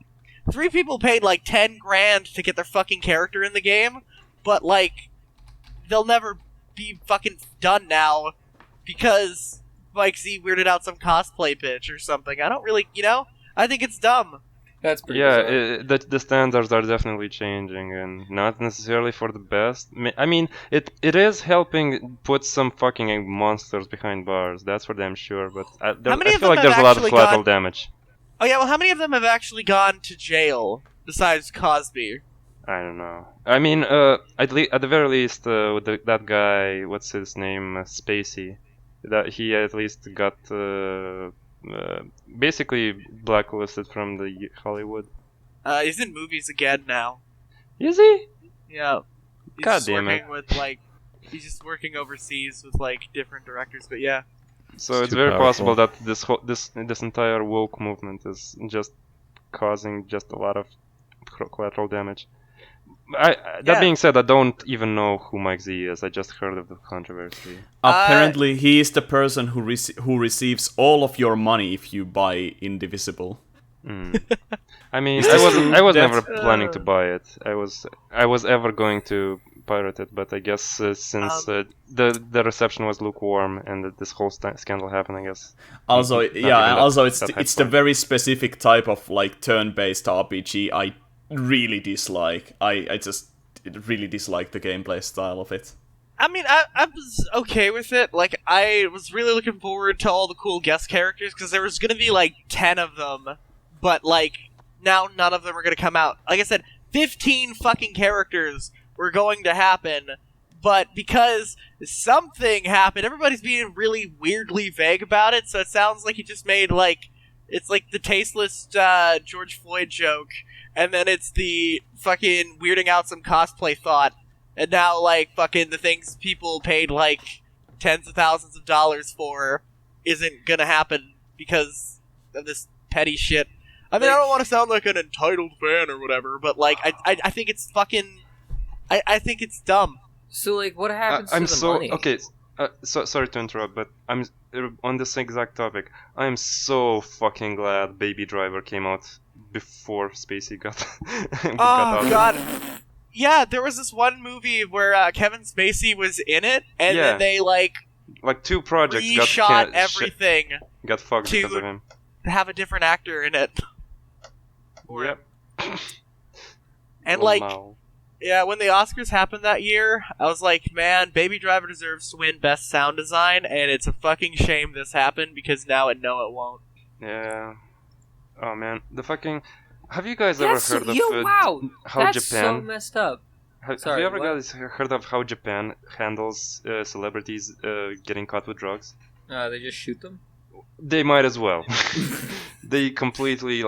3 people paid 10 grand to get their fucking character in the game, but they'll never be fucking done now because Mike Z weirded out some cosplay bitch or something. I don't really, I think it's dumb. That's pretty Yeah, bizarre. the standards are definitely changing, and not necessarily for the best. I mean, it is helping put some fucking monsters behind bars. That's for damn sure. But I many of feel them like there's have a lot of actually collateral gone- damage. Oh yeah, well, how many of them have actually gone to jail besides Cosby? I don't know. I mean, at the very least, with that guy, what's his name, Spacey, that he at least got basically blacklisted from the Hollywood. He's in movies again now. Is he? Yeah. He's God just damn it. working with he's just working overseas with different directors, but yeah. So it's too very powerful. possible that this entire woke movement is just causing just a lot of collateral damage. That being said, I don't even know who Mike Z is. I just heard of the controversy. Apparently, he is the person who receives all of your money if you buy Indivisible. I mean, Is this true? I was That- never planning to buy it. I was ever going to pirate it, but I guess since the reception was lukewarm and that this whole scandal happened, I guess. Also, not yeah, even and that- also that it's the hype. very specific type of like turn-based RPG I really dislike. I just really dislike the gameplay style of it. I mean, I was okay with it. Like, I was really looking forward to all the cool guest characters, because there was going to be, like, 10 of them, but, like, now none of them are going to come out. Like I said, 15 fucking characters were going to happen, but because something happened, everybody's being really weirdly vague about it, so it sounds like he just made, like, it's like the tasteless George Floyd joke, and then it's the fucking weirding out some cosplay thought. And now, like, fucking the things people paid, like, tens of thousands of dollars for isn't gonna happen because of this petty shit. I mean, I don't want to sound like an entitled fan or whatever, but, like, I think it's fucking... I think it's dumb. So, like, what happens I'm to the so money? okay. Sorry to interrupt, but I'm on this exact topic. I'm so fucking glad Baby Driver came out before Spacey got got Oh, out. God. Yeah, there was this one movie where Kevin Spacey was in it, and Yeah. then they, like, Like 2 projects reshot everything got fucked to- because of him. to have a different actor in it. For Yep. it. And, like... Wow. Yeah, when the Oscars happened that year, I was like, man, Baby Driver deserves to win Best Sound Design, and it's a fucking shame this happened, because now it won't. Yeah. Oh man, the fucking. Have you guys That's ever heard of wow. how That's so Japan? messed up. Have Sorry, you ever what? guys heard of how Japan handles celebrities getting caught with drugs? They just shoot them? They might as well. They completely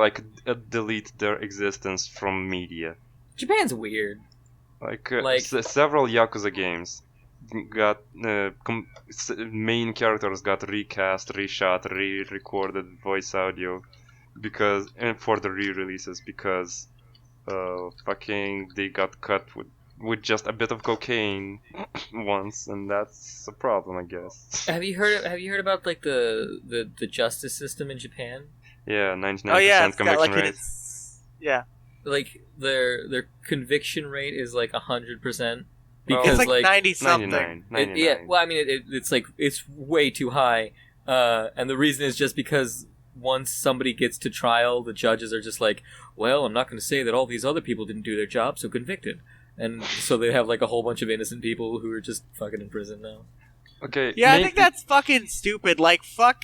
delete their existence from media. Japan's weird. Like, Like- several Yakuza games got main characters got recast, reshot, re-recorded voice audio and for the re-releases because fucking they got cut with just a bit of cocaine once, and that's a problem, I guess. Have you heard about like the justice system in Japan? Yeah, 99% Oh yeah, it's got conviction like rate. yeah. Like their conviction rate is like 100% Well, because It's like 90 something. 99. yeah, well, I mean, it's like it's way too high, and the reason is just because once somebody gets to trial, the judges are just like, well, I'm not going to say that all these other people didn't do their job, so convicted, and so they have like a whole bunch of innocent people who are just fucking in prison now. Okay. Yeah, I think that's fucking stupid. Like, fuck,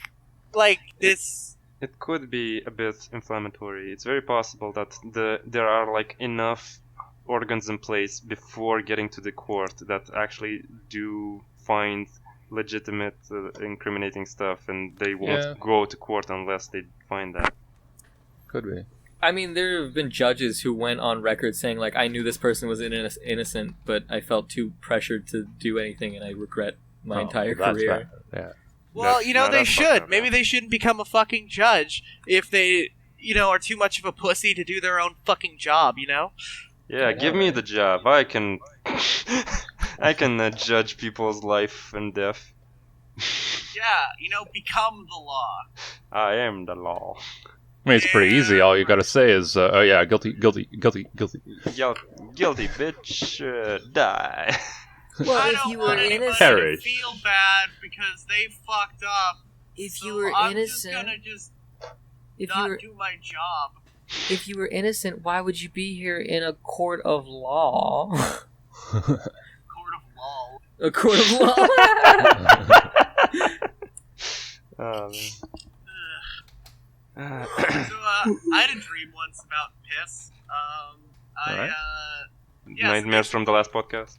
like, this... It could be a bit inflammatory. It's very possible that there are like enough organs in place before getting to the court that actually do find legitimate incriminating stuff, and they won't go to court unless they find that. Could be. I mean, there have been judges who went on record saying, like, I knew this person was innocent, but I felt too pressured to do anything, and I regret my entire that's career. bad. Yeah. Well, That's- you know, no, they that's fucked should. up, Maybe yeah. they shouldn't become a fucking judge if they, you know, are too much of a pussy to do their own fucking job, you know? Yeah, give me the job. I can judge people's life and death. Yeah, you know, become the law. I am the law. I mean, it's pretty easy. All you gotta say is, oh yeah, guilty, guilty, guilty, guilty. Guilty bitch, die. Well, I if don't you were want anybody innocent, to Courage. feel bad because they fucked up. if So you were I'm innocent, just gonna just if you not were do my job. if you were innocent, why would you be here in a court of law? Court of law. A court of law. Oh, man. So, I had a dream once about piss. Alright. Yeah, Nightmares from the last podcast.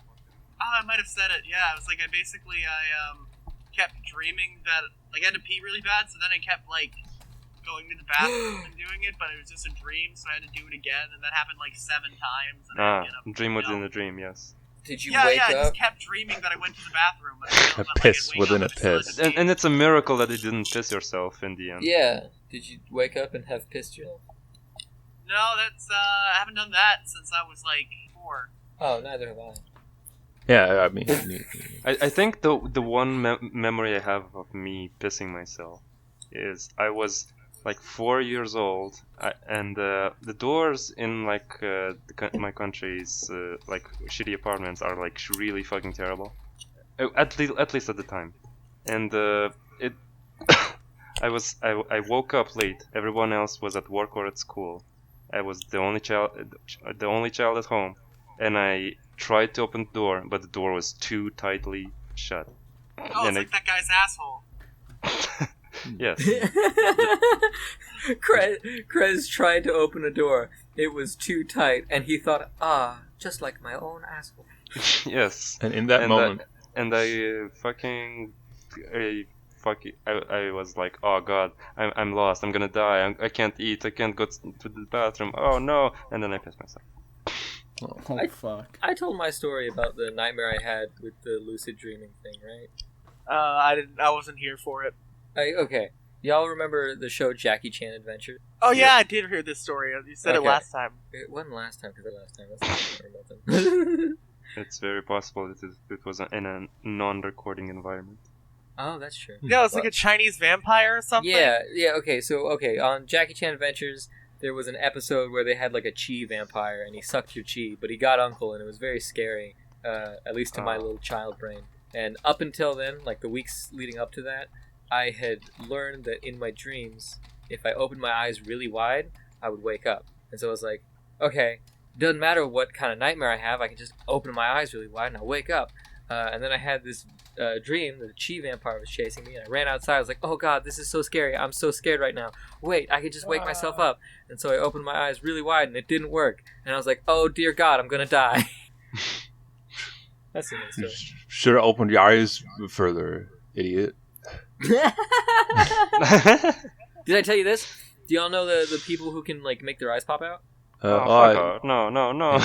I might have said it. Yeah, it was like I kept dreaming that like I had to pee really bad, so then I kept like going to the bathroom and doing it, but it was just a dream, so I had to do it again, and that happened like 7 times. And I had to get up, Dream within you know. a dream, yes. Did you Yeah, wake I up? just kept dreaming that I went to the bathroom. But I A felt like piss I'd wake within up a and still piss. had to pee. And it's a miracle that you didn't piss yourself in the end. Yeah. Did you wake up and have pissed yourself? No, that's I haven't done that since I was like 4. Oh, neither have I. Yeah, I mean, I think the one memory I have of me pissing myself is I was like 4 years old, and the doors in like my country's like shitty apartments are like really fucking terrible, at least at the time, and it I woke up late. Everyone else was at work or at school. I was the only child at home, and I tried to open the door, but the door was too tightly shut. Oh, it's like that guy's asshole. Yes. Krez tried to open a door. It was too tight, and he thought, just like my own asshole. Yes. and in that moment, I was like, oh god, I'm lost. I'm gonna die. I can't eat. I can't go to the bathroom. Oh no! And then I pissed myself. Oh, fuck. I told my story about the nightmare I had with the lucid dreaming thing, right? I wasn't here for it. Okay. Y'all remember the show Jackie Chan Adventure? Oh yeah, I did hear this story. You said it Okay. last time. It wasn't last time, because last time. That's not about them. It's very possible it was in a non-recording environment. Oh, that's true. Yeah, it's like a Chinese vampire or something. Yeah, okay, on Jackie Chan Adventures, there was an episode where they had like a chi vampire, and he sucked your chi, but he got Uncle, and it was very scary, at least to my little child brain. And up until then, like the weeks leading up to that, I had learned that in my dreams, if I opened my eyes really wide, I would wake up. And so I was like, okay, doesn't matter what kind of nightmare I have, I can just open my eyes really wide and I'll wake up. And then I had this dream that a chi vampire was chasing me, and I ran outside. I was like, oh god, this is so scary. I'm so scared right now. Wait, I could just wake myself up. And so I opened my eyes really wide, and it didn't work. And I was like, oh dear god, I'm gonna die. That's the next story. should have opened your eyes further, idiot. Did I tell you this? Do y'all know the people who can like make their eyes pop out? Fuck off. No.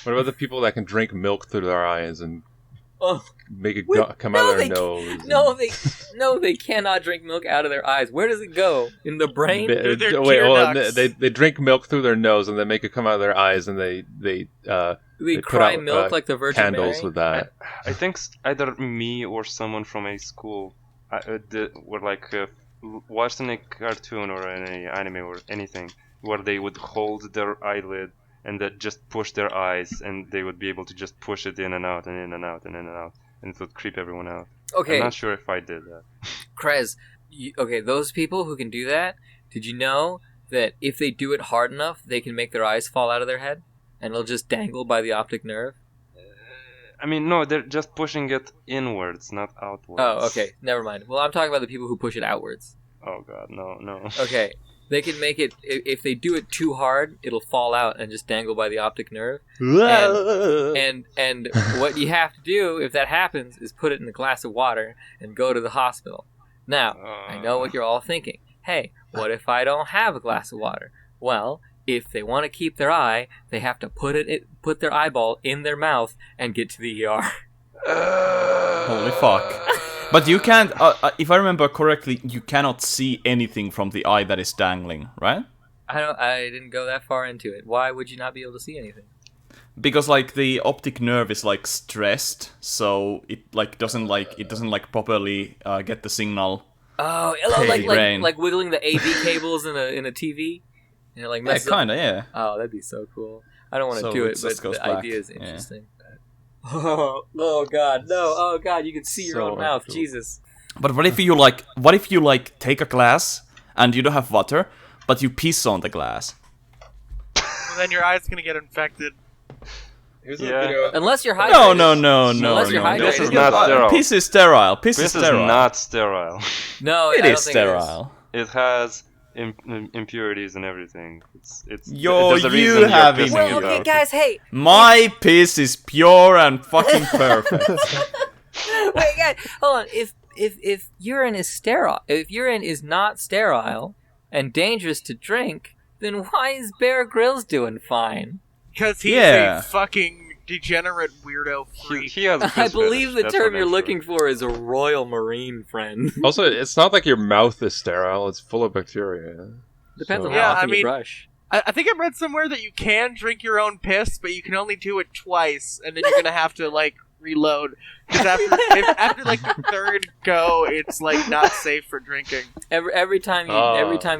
What about the people that can drink milk through their eyes and make it come out of their nose? No, they cannot drink milk out of their eyes. Where does it go? In the brain? They drink milk through their nose and they make it come out of their eyes, and they cry milk like the Virgin candles Mary? with that. I think either me or someone from a school were like watching a cartoon or an anime or anything where they would hold their eyelid and then just push their eyes, and they would be able to just push it in and out and in and out and in and out, and it would creep everyone out. Okay. I'm not sure if I did that. Krez, those people who can do that, did you know that if they do it hard enough, they can make their eyes fall out of their head? And it'll just dangle by the optic nerve? I mean, no, they're just pushing it inwards, not outwards. Oh, okay. Never mind. Well, I'm talking about the people who push it outwards. Oh, God, no. Okay. They can make it, if they do it too hard, it'll fall out and just dangle by the optic nerve. And what you have to do, if that happens, is put it in a glass of water and go to the hospital. Now, I know what you're all thinking. Hey, what if I don't have a glass of water? Well, if they want to keep their eye, they have to put their eyeball in their mouth and get to the ER. Holy fuck. But you can't, if I remember correctly, you cannot see anything from the eye that is dangling, right? I didn't go that far into it. Why would you not be able to see anything? Because like the optic nerve is like stressed, so it doesn't properly get the signal. Oh, like wiggling the AV cables in a TV. You know, like yeah, kind of, yeah. Oh, that'd be so cool. I don't want to do it, but the idea is interesting. Yeah. Oh god, no! Oh god, you can see your own mouth, cool. Jesus. But what if you take a glass and you don't have water, but you piss on the glass? Well, then your eye's gonna get infected. Here's a video. Unless you're hydrated. No. Unless you're hydrated. This is not sterile. Piss is sterile. This is not sterile. No, it is sterile. It has impurities and everything. You have it. Well, okay, guys, hey. My piss is pure and fucking perfect. Wait, guys, hold on. If urine is sterile, if urine is not sterile and dangerous to drink, then why is Bear Grylls doing fine? Because he's a fucking degenerate weirdo freak. He has I believe the term you're looking for is a Royal Marine friend. Also, it's not like your mouth is sterile, it's full of bacteria. Depends on So- how Yeah, often I mean- you brush. I think I read somewhere that you can drink your own piss, but you can only do it twice, and then you're gonna have to like reload. Because after like the third go, it's like not safe for drinking. Every time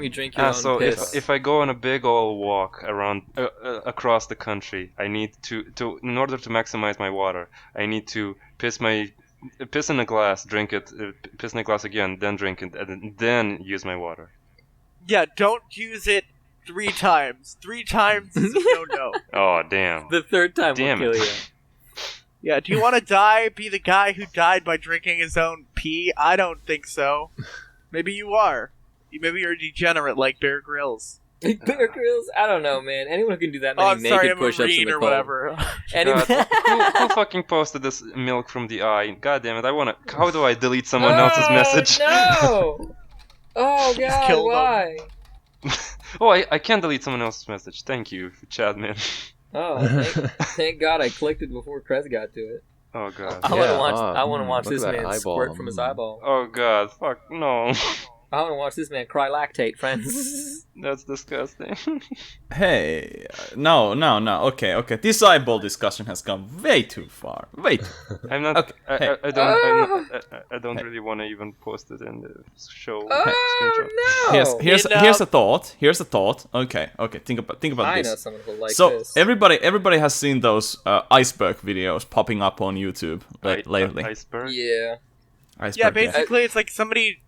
you drink your own So piss. if I go on a big old walk around across the country, I need to in order to maximize my water, I need to piss in a glass, drink it, piss in a glass again, then drink it, and then use my water. Yeah, don't use it 3 times. 3 times is a no-no. Oh damn! The third time Damn will it. kill you. Yeah, do you want to die? Be the guy who died by drinking his own pee? I don't think so. Maybe you are. Maybe you're a degenerate like Bear Grylls. Bear Grylls? I don't know, man. Anyone who can do that Oh, many I'm sorry, naked I'm a push-ups in marine the or cold. whatever. God, who fucking posted this milk from the eye? God damn it! How do I delete someone else's message? No! Oh God, killed why? Oh, I can't delete someone else's message. Thank you, Chadman. Oh, thank God I clicked it before Krez got to it. Oh god. I want to watch look this at that man eyeball. squirt from his eyeball. Oh god. Fuck no. I want to watch this man cry lactate, friends. That's disgusting. Hey, no. Okay. This eyeball discussion has gone way too far. Way too. I'm not. Okay, hey. I don't really want to even post it in the show Oh screenshot. no! Here's a thought. Okay. Think about I this. know someone who likes So this. everybody has seen those iceberg videos popping up on YouTube lately. Iceberg. Yeah. Iceberg, Yeah, basically it's like somebody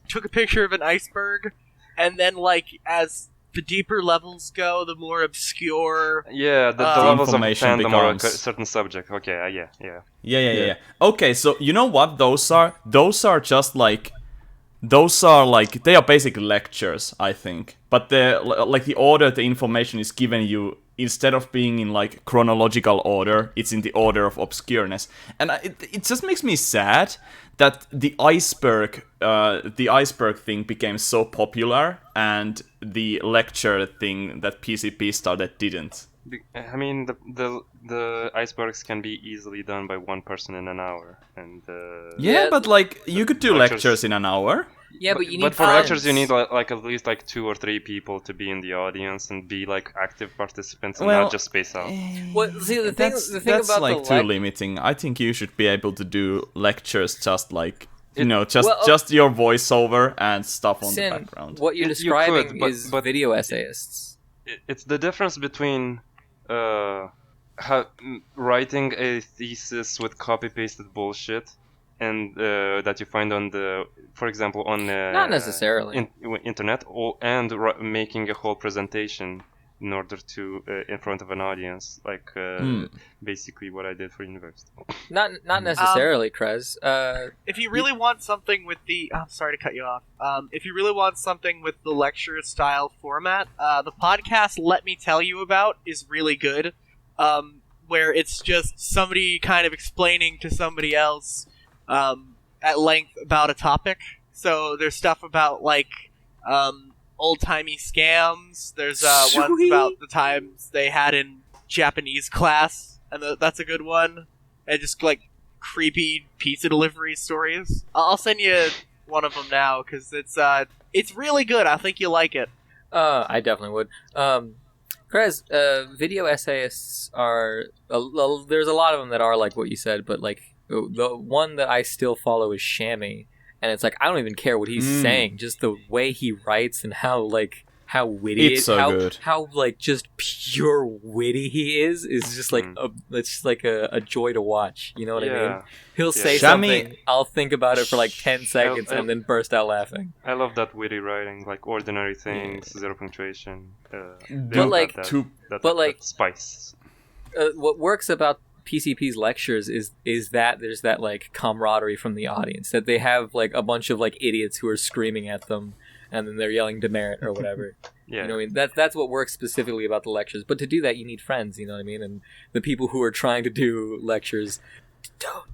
took a picture of an iceberg, and then like as the deeper levels go, the more obscure. Yeah, the The levels of information fandom are a becomes- certain subject. Okay, yeah. Yeah. Okay, so you know what those are? Those are like they are basically lectures, I think. But the order the information is given you, instead of being in like chronological order, it's in the order of obscureness. And it just makes me sad that the iceberg thing became so popular, and the lecture thing that PCP started didn't. I mean, the icebergs can be easily done by one person in an hour, and Yeah, Yeah, but like you could do lectures- lectures in an hour. Yeah, but you need But for friends. lectures, you need like at least like 2 or 3 people to be in the audience and be like active participants and Well, not just space out. Well, see, the thing That's about like the too limiting. I think you should be able to do lectures just like just Well, just your voiceover and stuff on the Sin, background. what you're You describing could, but- is but- video essayists. It's the difference between writing a thesis with copy pasted bullshit and that you find on for example on Not necessarily. internet, and making a whole presentation in order to in front of an audience, like basically what I did for university. Not necessarily, Krez. If you really want something with the, I'm sorry to cut you off. If you really want something with the lecture style format, the podcast "Let Me Tell You About" is really good. Where it's just somebody kind of explaining to somebody else at length about a topic. So there's stuff about like old-timey scams. There's one Sweet. about the times they had in Japanese class, and that's a good one. And just like creepy pizza delivery stories. I'll send you one of them now because it's really good. I think you'll like it. I definitely would. Krez, video essayists are there's a lot of them that are like what you said, but like the one that I still follow is Shammy, and it's like I don't even care what he's saying, just the way he writes and how witty It's so good. how like just pure witty he is just like it's just like a joy to watch. You know what I mean? Yeah. He'll say Shammy- something, I'll think about it for like 10 seconds and then burst out laughing. I love that witty writing, like ordinary things, zero punctuation. But like- that spice. What works about PCP's lectures is that there's that like camaraderie from the audience, that they have like a bunch of like idiots who are screaming at them and then they're yelling demerit or whatever. Yeah. You know what I mean? That's what works specifically about the lectures. But to do that you need friends, you know what I mean? And the people who are trying to do lectures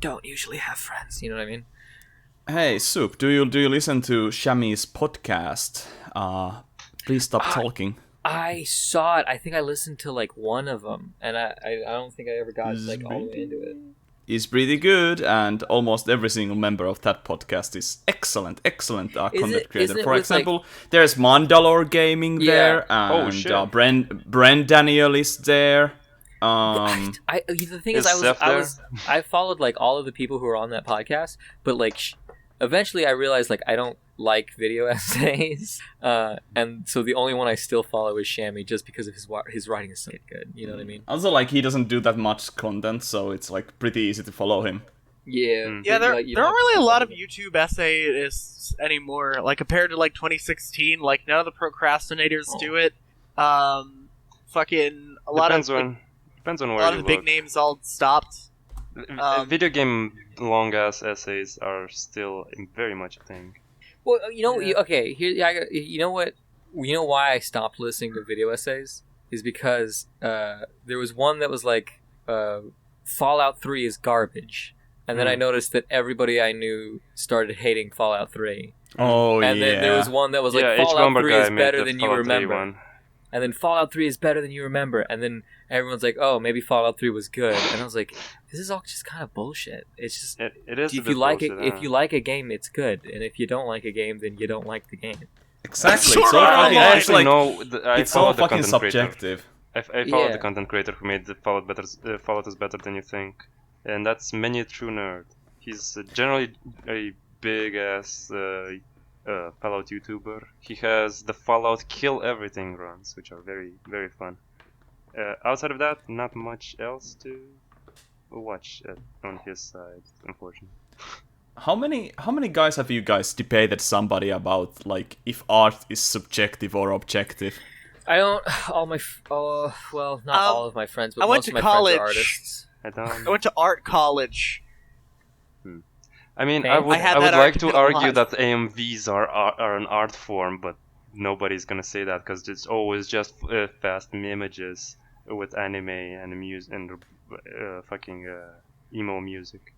don't usually have friends, you know what I mean? Hey, Soup, do you listen to Shammy's podcast? Please stop talking. I saw it. I think I listened to like one of them, and I don't think I ever got like all the way into it. is pretty good, and almost every single member of that podcast is excellent content creator. For example, there's Mandalore Gaming there, and Brent Daniel is there. The thing is, I followed like all of the people who are on that podcast, but like eventually I realized like I don't like video essays, and so the only one I still follow is Shammy, just because of his writing is so good. You know what I mean? Also, like he doesn't do that much content, so it's like pretty easy to follow him. Yeah, there aren't really a lot of YouTube essayists anymore. Like compared to like 2016, like none of the procrastinators do it. Fucking a lot depends of on where you a lot of the big names all stopped. Video game long ass essays are still very much a thing. Well, okay. Here, you know what? You know why I stopped listening to video essays is because there was one that was like Fallout 3 is garbage, and then I noticed that everybody I knew started hating Fallout 3. Oh, and then there was one that was like Fallout 3 is better than you remember. And then Fallout 3 is better than you remember. And then everyone's like, oh, maybe Fallout 3 was good. And I was like, this is all just kind of bullshit. It's just it is. If you like it, if you like a game, it's good. And if you don't like a game, then you don't like the game. Exactly. So it's all fucking subjective. I follow the content creator who made the Fallout is better than you think, and that's Many a True Nerd. He's generally a big ass Fallout YouTuber. He has the Fallout Kill Everything runs, which are very, very fun. Outside of that, not much else to watch on his side, unfortunately. How many guys have you guys debated somebody about, like, if art is subjective or objective? I don't. All my not all of my friends, but most of my college. friends are artists. I went to art college. I mean, Okay. I would that like to argument a argue lot. that AMVs are an art form, but nobody's gonna say that because it's always just fast images with anime and music and fucking emo music.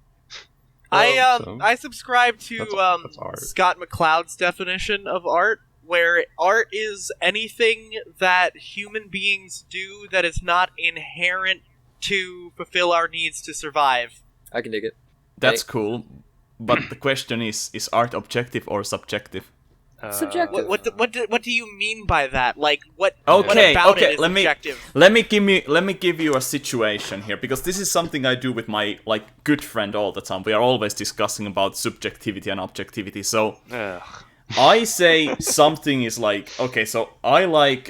I subscribe to that's art. Scott McCloud's definition of art, where art is anything that human beings do that is not inherent to fulfill our needs to survive. I can dig it. That's cool, but the question is art objective or subjective? Subjective. What do you mean by that? Like what? Okay, what about okay. it is objective? Let me give you a situation here, because this is something I do with my good friend all the time. We are always discussing about subjectivity and objectivity. So I say something is like, okay, so I like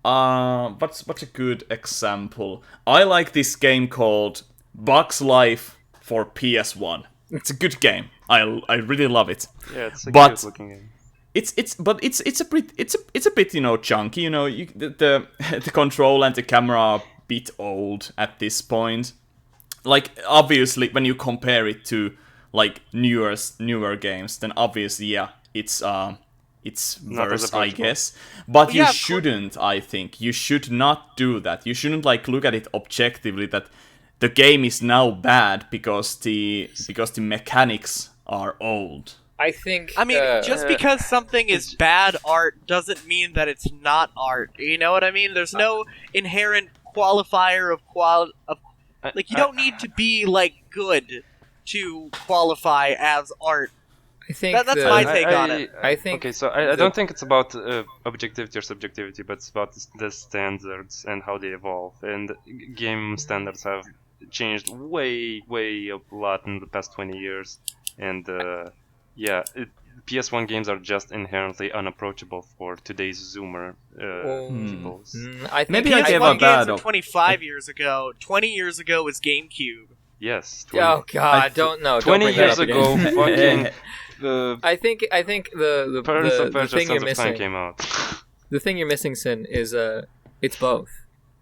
what's a good example? I like this game called Bugs Life for PS1. It's a good game. I really love it. Yeah, it's a But cute looking game. It's a bit chunky. The control and the camera are a bit old at this point. Like, obviously, when you compare it to like newer games, then obviously, yeah, it's worse, I guess. But you shouldn't. I think you should not do that. You shouldn't look at it objectively that the game is now bad because the mechanics are old. I think. I mean, just because something is bad art doesn't mean that it's not art. You know what I mean? There's no inherent qualifier of like, you don't need to be good to qualify as art. I think that's my take on it. I think. Okay, so I don't think it's about objectivity or subjectivity, but it's about the standards and how they evolve. And game standards have changed way a lot in the past 20 years. And PS1 games are just inherently unapproachable for today's Zoomer people. I think Maybe I gave PS1 a bad. games are 25 years ago. 20 years ago was GameCube. Yes. Oh God, don't know. 20 don't bring years that up ago, again. fucking I think the Parents of Persia thing you're Sons of Time missing. came out. The thing you're missing, Sin, is it's both,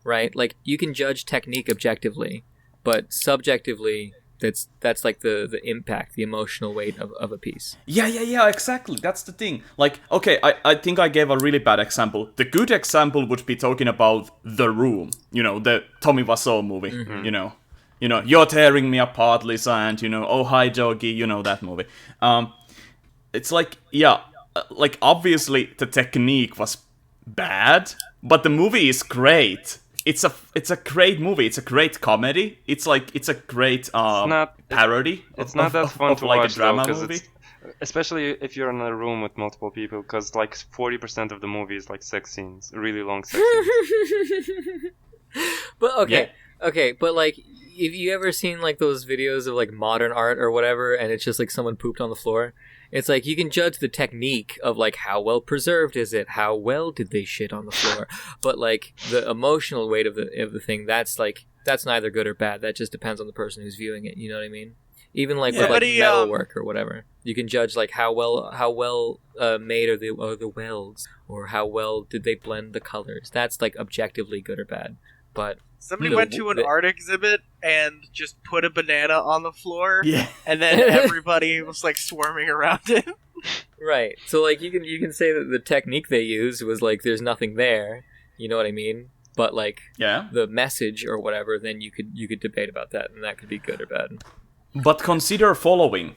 right? Like, you can judge technique objectively, but subjectively, that's like the impact, the emotional weight of a piece. Yeah, exactly. That's the thing. Like, okay, I think I gave a really bad example. The good example would be talking about The Room. The Tommy Wiseau movie. Mm-hmm. You're tearing me apart, Lisa, and oh hi doggy. That movie. It's like, yeah, obviously the technique was bad, but the movie is great. it's a great movie. It's a great comedy. It's a great parody. It's not that fun of to like watch a drama though, 'cause movie. especially if you're in a room with multiple people, because like 40% of the movie is like sex scenes, really long sex scenes. But okay, but like, have you ever seen like those videos of like modern art or whatever, and it's just like someone pooped on the floor? It's like you can judge the technique of like how well preserved is it, how well did they shit on the floor, but like the emotional weight of the thing, that's neither good or bad. That just depends on the person who's viewing it. You know what I mean? Even like with like metal work or whatever, you can judge like how well made are the welds, or how well did they blend the colors. That's like objectively good or bad. But somebody went to an art exhibit and just put a banana on the floor, and then everybody was like swarming around it. Right. So like you can say that the technique they used was like there's nothing there. You know what I mean? But like the message or whatever, then you could debate about that, and that could be good or bad. But consider following.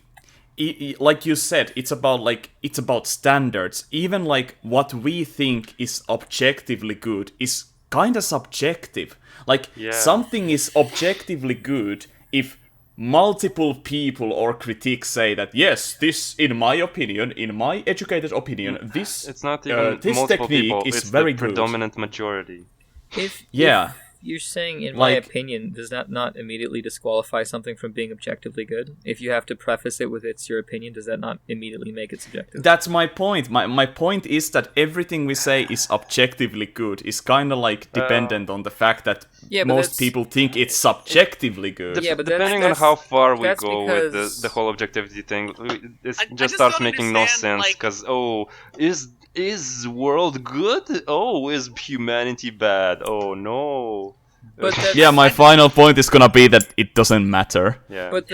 Like you said, it's about standards. Even like what we think is objectively good is kind of subjective. Like something is objectively good if multiple people or critics say that yes, this, in my opinion, in my educated opinion, this it's not even this multiple technique people, is it's very the good. predominant majority. If you're saying, in my opinion, does that not immediately disqualify something from being objectively good? If you have to preface it with it's your opinion, does that not immediately make it subjective? That's my point. My point is that everything we say is objectively good is kind of like dependent on the fact that most people think it's subjectively good. But depending on how far we go with the whole objectivity thing, it just starts making no sense. Because is world good? Oh, is humanity bad? Oh no. But my final point is gonna be that it doesn't matter. Yeah. But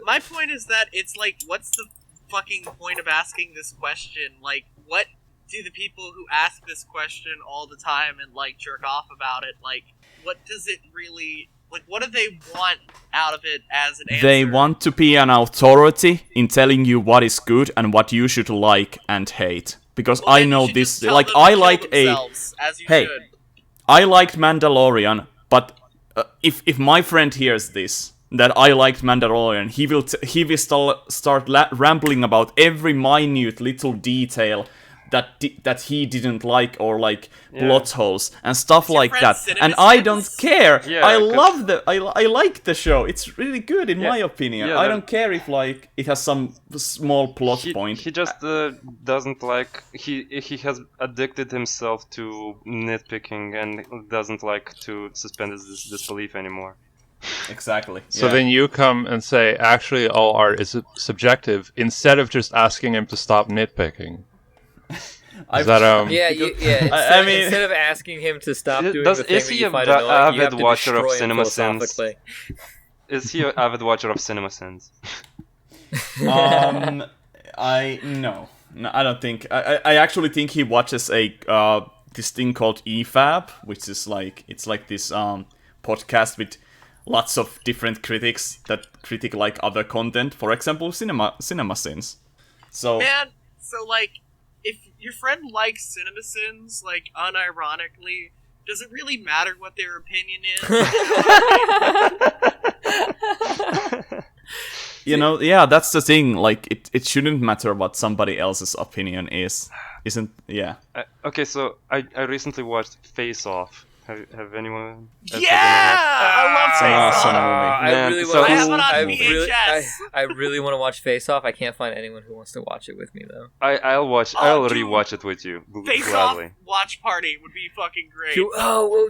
my point is that it's like, what's the fucking point of asking this question? Like, what do the people who ask this question all the time and like jerk off about it, like, what does it really, like, what do they want out of it as an answer? They want to be an authority in telling you what is good and what you should like and hate. Because I know this, like, I like I liked Mandalorian, but if my friend hears this, that I liked Mandalorian, he will start rambling about every minute little detail that he didn't like, or like plot holes and stuff like that. And I don't care. I like the show. It's really good in my opinion. I don't care if like it has some small plot point. He just doesn't like, he has addicted himself to nitpicking and doesn't like to suspend his disbelief anymore. Exactly. So then you come and say, actually, all art is subjective, instead of just asking him to stop nitpicking. Is that I mean, instead of asking him to stop doing the thing is he that you find annoying, you have to watcher of destroy him CinemaSins? Is he an avid watcher of CinemaSins? No, I don't think. I actually think he watches this thing called F.A.T.A.L, which is like, it's like this podcast with lots of different critics that critique like other content. For example, CinemaSins. So like, if your friend likes CinemaSins, like, unironically, does it really matter what their opinion is? That's the thing. Like, it shouldn't matter what somebody else's opinion is, isn't? Yeah. Okay, so I recently watched Face Off. Have anyone? I love Face Off. I really want to watch Face Off. I can't find anyone who wants to watch it with me though. I'll rewatch it with you. Face Off watch party would be fucking great. Can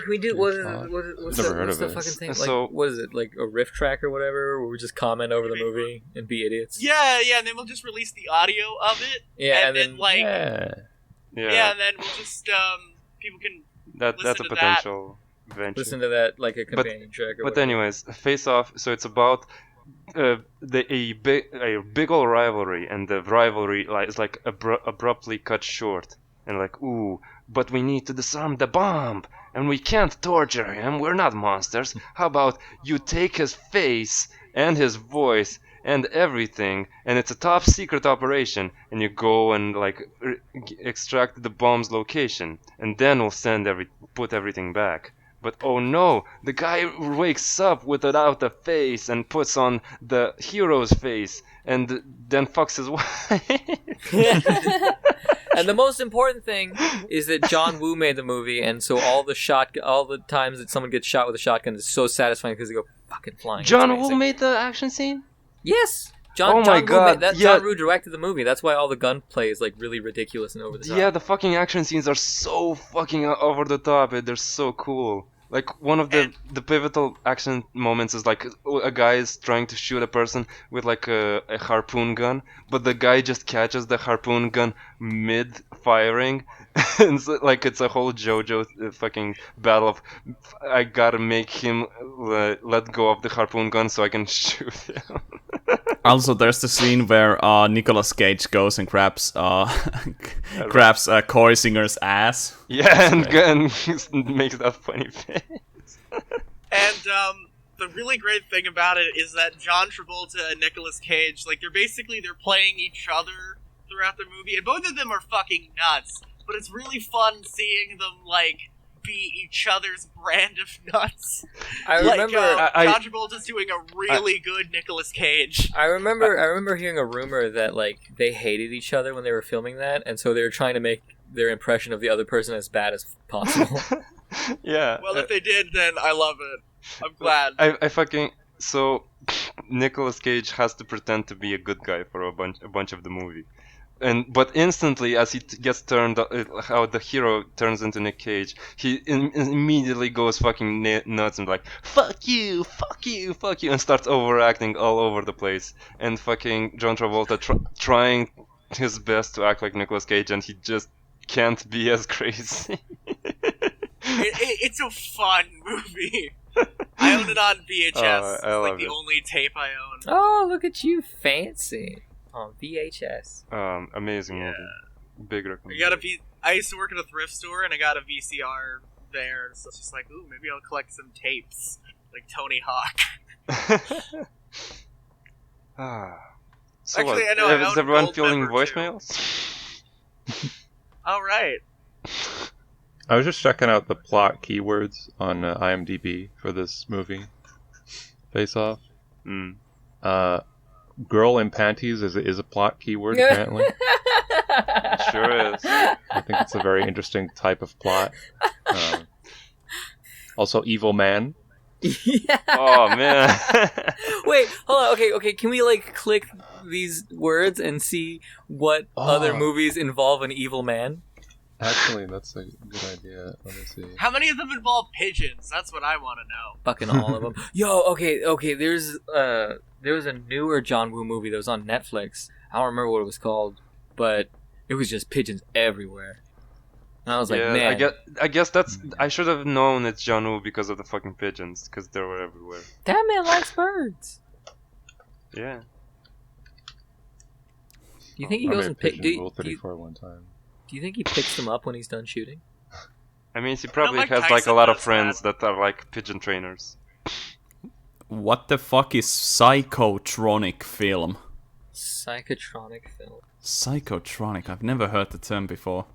we do? What's the fucking thing? Like, so, what is it? Like a riff track or whatever, where we just comment over the movie and be idiots? Yeah, and then we'll just release the audio of it. Yeah, and then and then we'll just people can. That's a potential venture. Listen to that like a companion track. But anyways, Face Off. So it's about a big old rivalry, and the rivalry is like abruptly cut short, and like, ooh, but we need to disarm the bomb, and we can't torture him. We're not monsters. How about you take his face and his voice and everything, and it's a top secret operation, and you go and like extract the bomb's location, and then we'll put everything back. But oh no, the guy wakes up without a face and puts on the hero's face and then fucks his wife. And the most important thing is that John Woo made the movie, and so all the times that someone gets shot with a shotgun is so satisfying because they go fucking flying. John Woo made the action scene? Yes. Oh my god. John Woo directed the movie. That's why all the gunplay is like really ridiculous and over the top. Yeah, the fucking action scenes are so fucking over the top. They're so cool. Like one of the pivotal action moments is like a guy is trying to shoot a person with like a harpoon gun, but the guy just catches the harpoon gun mid firing, and so, like it's a whole JoJo fucking battle of I gotta make him let go of the harpoon gun so I can shoot him. Also, there's the scene where Nicolas Cage goes and grabs Corey Singer's ass. Yeah, and makes that funny face. And the really great thing about it is that John Travolta and Nicolas Cage, like they're playing each other throughout the movie, and both of them are fucking nuts. But it's really fun seeing them like be each other's brand of nuts. I remember John Travolta's doing a really good Nicolas Cage. I remember hearing a rumor that like they hated each other when they were filming that, and so they were trying to make their impression of the other person as bad as possible. Yeah. Well, if they did, then I love it. I'm glad. I fucking so Nicolas Cage has to pretend to be a good guy for a bunch of the movie. But instantly, as he gets turned, how the hero turns into Nick Cage, he immediately goes fucking nuts and like, fuck you, fuck you, fuck you, and starts overacting all over the place. And fucking John Travolta trying his best to act like Nicolas Cage, and he just can't be as crazy. It's a fun movie. I own it on VHS. It's like the only tape I own. Oh, look at you, fancy. On VHS. Amazing movie. Big recommendation. I used to work at a thrift store, and I got a VCR there, so it's just like, ooh, maybe I'll collect some tapes, like Tony Hawk. So actually, what? I know. I Is own everyone Gold feeling Member, voicemails? All right. I was just checking out the plot keywords on IMDb for this movie, Face Off. Girl in panties is a plot keyword, apparently. It sure is. I think it's a very interesting type of plot. Also, evil man. Yeah. Oh, man. Wait, hold on. Okay. Can we like click these words and see what other movies involve an evil man? Actually, that's a good idea. Let me see. How many of them involve pigeons? That's what I want to know. Fucking all of them. Yo, okay. There was a newer John Woo movie that was on Netflix. I don't remember what it was called, but it was just pigeons everywhere. And I was like, man. I guess that's. I should have known it's John Woo because of the fucking pigeons, because they were everywhere. That man likes birds. Yeah. Do you think he goes and picks? One time. Do you think he picks them up when he's done shooting? I mean, he probably Mike has like Tyson a lot of does friends that are like pigeon trainers. What the fuck is psychotronic film? Psychotronic film. Psychotronic. I've never heard the term before.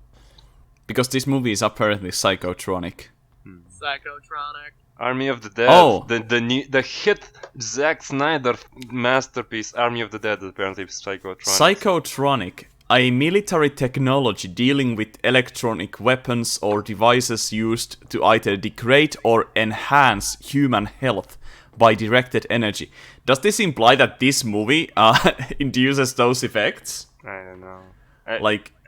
Because this movie is apparently psychotronic. Psychotronic. Army of the Dead. Oh! The hit Zack Snyder masterpiece, Army of the Dead, apparently is psychotronic. Psychotronic. A military technology dealing with electronic weapons or devices used to either degrade or enhance human health by directed energy. Does this imply that this movie induces those effects? I don't know.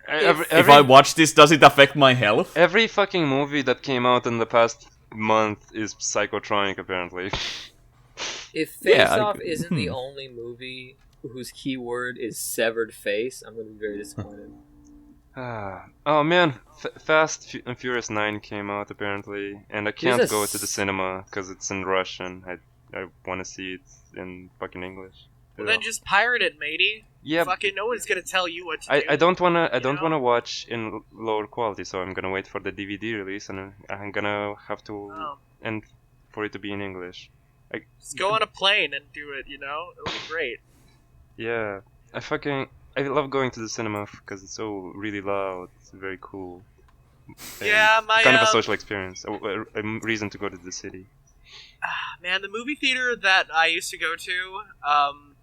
If I watch this, does it affect my health? Every fucking movie that came out in the past month is psychotronic, apparently. If Face Off isn't the only movie whose keyword is severed face, I'm going to be very disappointed. Oh man, Fast and Furious 9 came out apparently, and I can't go to the cinema because it's in Russian. I want to see it in fucking English. Well, then just pirate it, matey. Yeah. Fucking no one's gonna tell you what to do. I don't wanna watch in lower quality, so I'm gonna wait for the DVD release, and I'm gonna have to and for it to be in English. Just go on a plane and do it. It'll be great. Yeah, I love going to the cinema because it's so really loud. It's very cool. Yeah, my kind of a social experience, a reason to go to the city. Man, the movie theater that I used to go to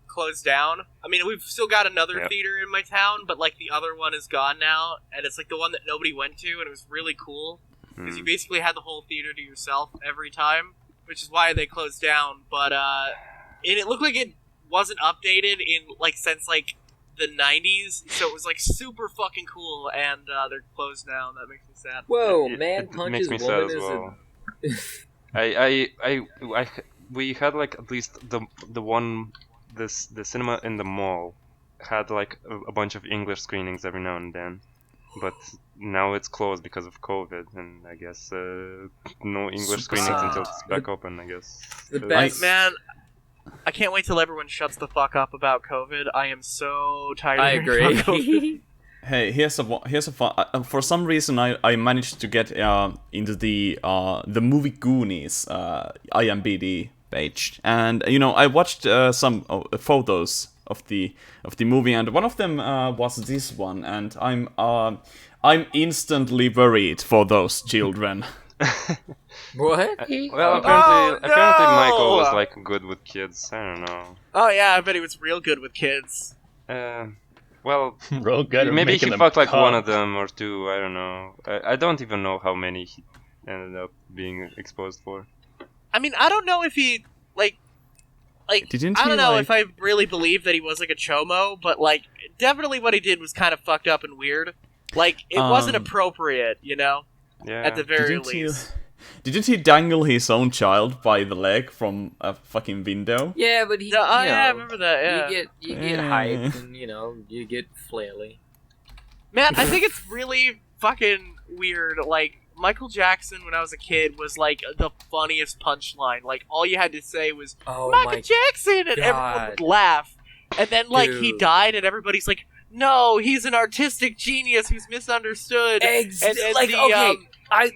closed down. I mean, we've still got another theater in my town, but like the other one is gone now, and it's like the one that nobody went to, and it was really cool because you basically had the whole theater to yourself every time, which is why they closed down. But it looked like it wasn't updated in like since like the 90s, so it was like super fucking cool, and they're closed now, and that makes me sad. Whoa, It man punches makes me woman sad as is well. a... We had like at least the cinema in the mall had like a bunch of English screenings every now and then, but now it's closed because of COVID, and I guess no English screenings until it's back open. I guess. The best Man, I can't wait till everyone shuts the fuck up about COVID. I am so tired of I hearing about COVID. agree. Hey, here's a fun. For some reason, I managed to get into the movie Goonies IMDb page, and I watched some photos of the movie, and one of them was this one, and I'm instantly worried for those children. What? Well, apparently no! Michael was like good with kids. I don't know. Oh yeah, I bet he was real good with kids. Well, Real good. at maybe making he them fucked like come. one of them or two. I don't know. I don't even know how many he ended up being exposed for. I mean, I don't know if he like Didn't I he, don't know like- if I really believe that he was like a chomo, but like definitely what he did was kind of fucked up and weird. Like it wasn't appropriate, Yeah. at the very Didn't least. Didn't he dangle his own child by the leg from a fucking window? Yeah, but he. Yeah, oh you yeah, I know, remember that. Yeah, You get hyped, and you get flaily. man, I think it's really fucking weird. Like Michael Jackson, when I was a kid, was like the funniest punchline. Like all you had to say was Oh Michael my Jackson, and everyone God. would laugh. And then like he Dude. died, and everybody's like, "No, he's an artistic genius who's misunderstood." And like the, okay,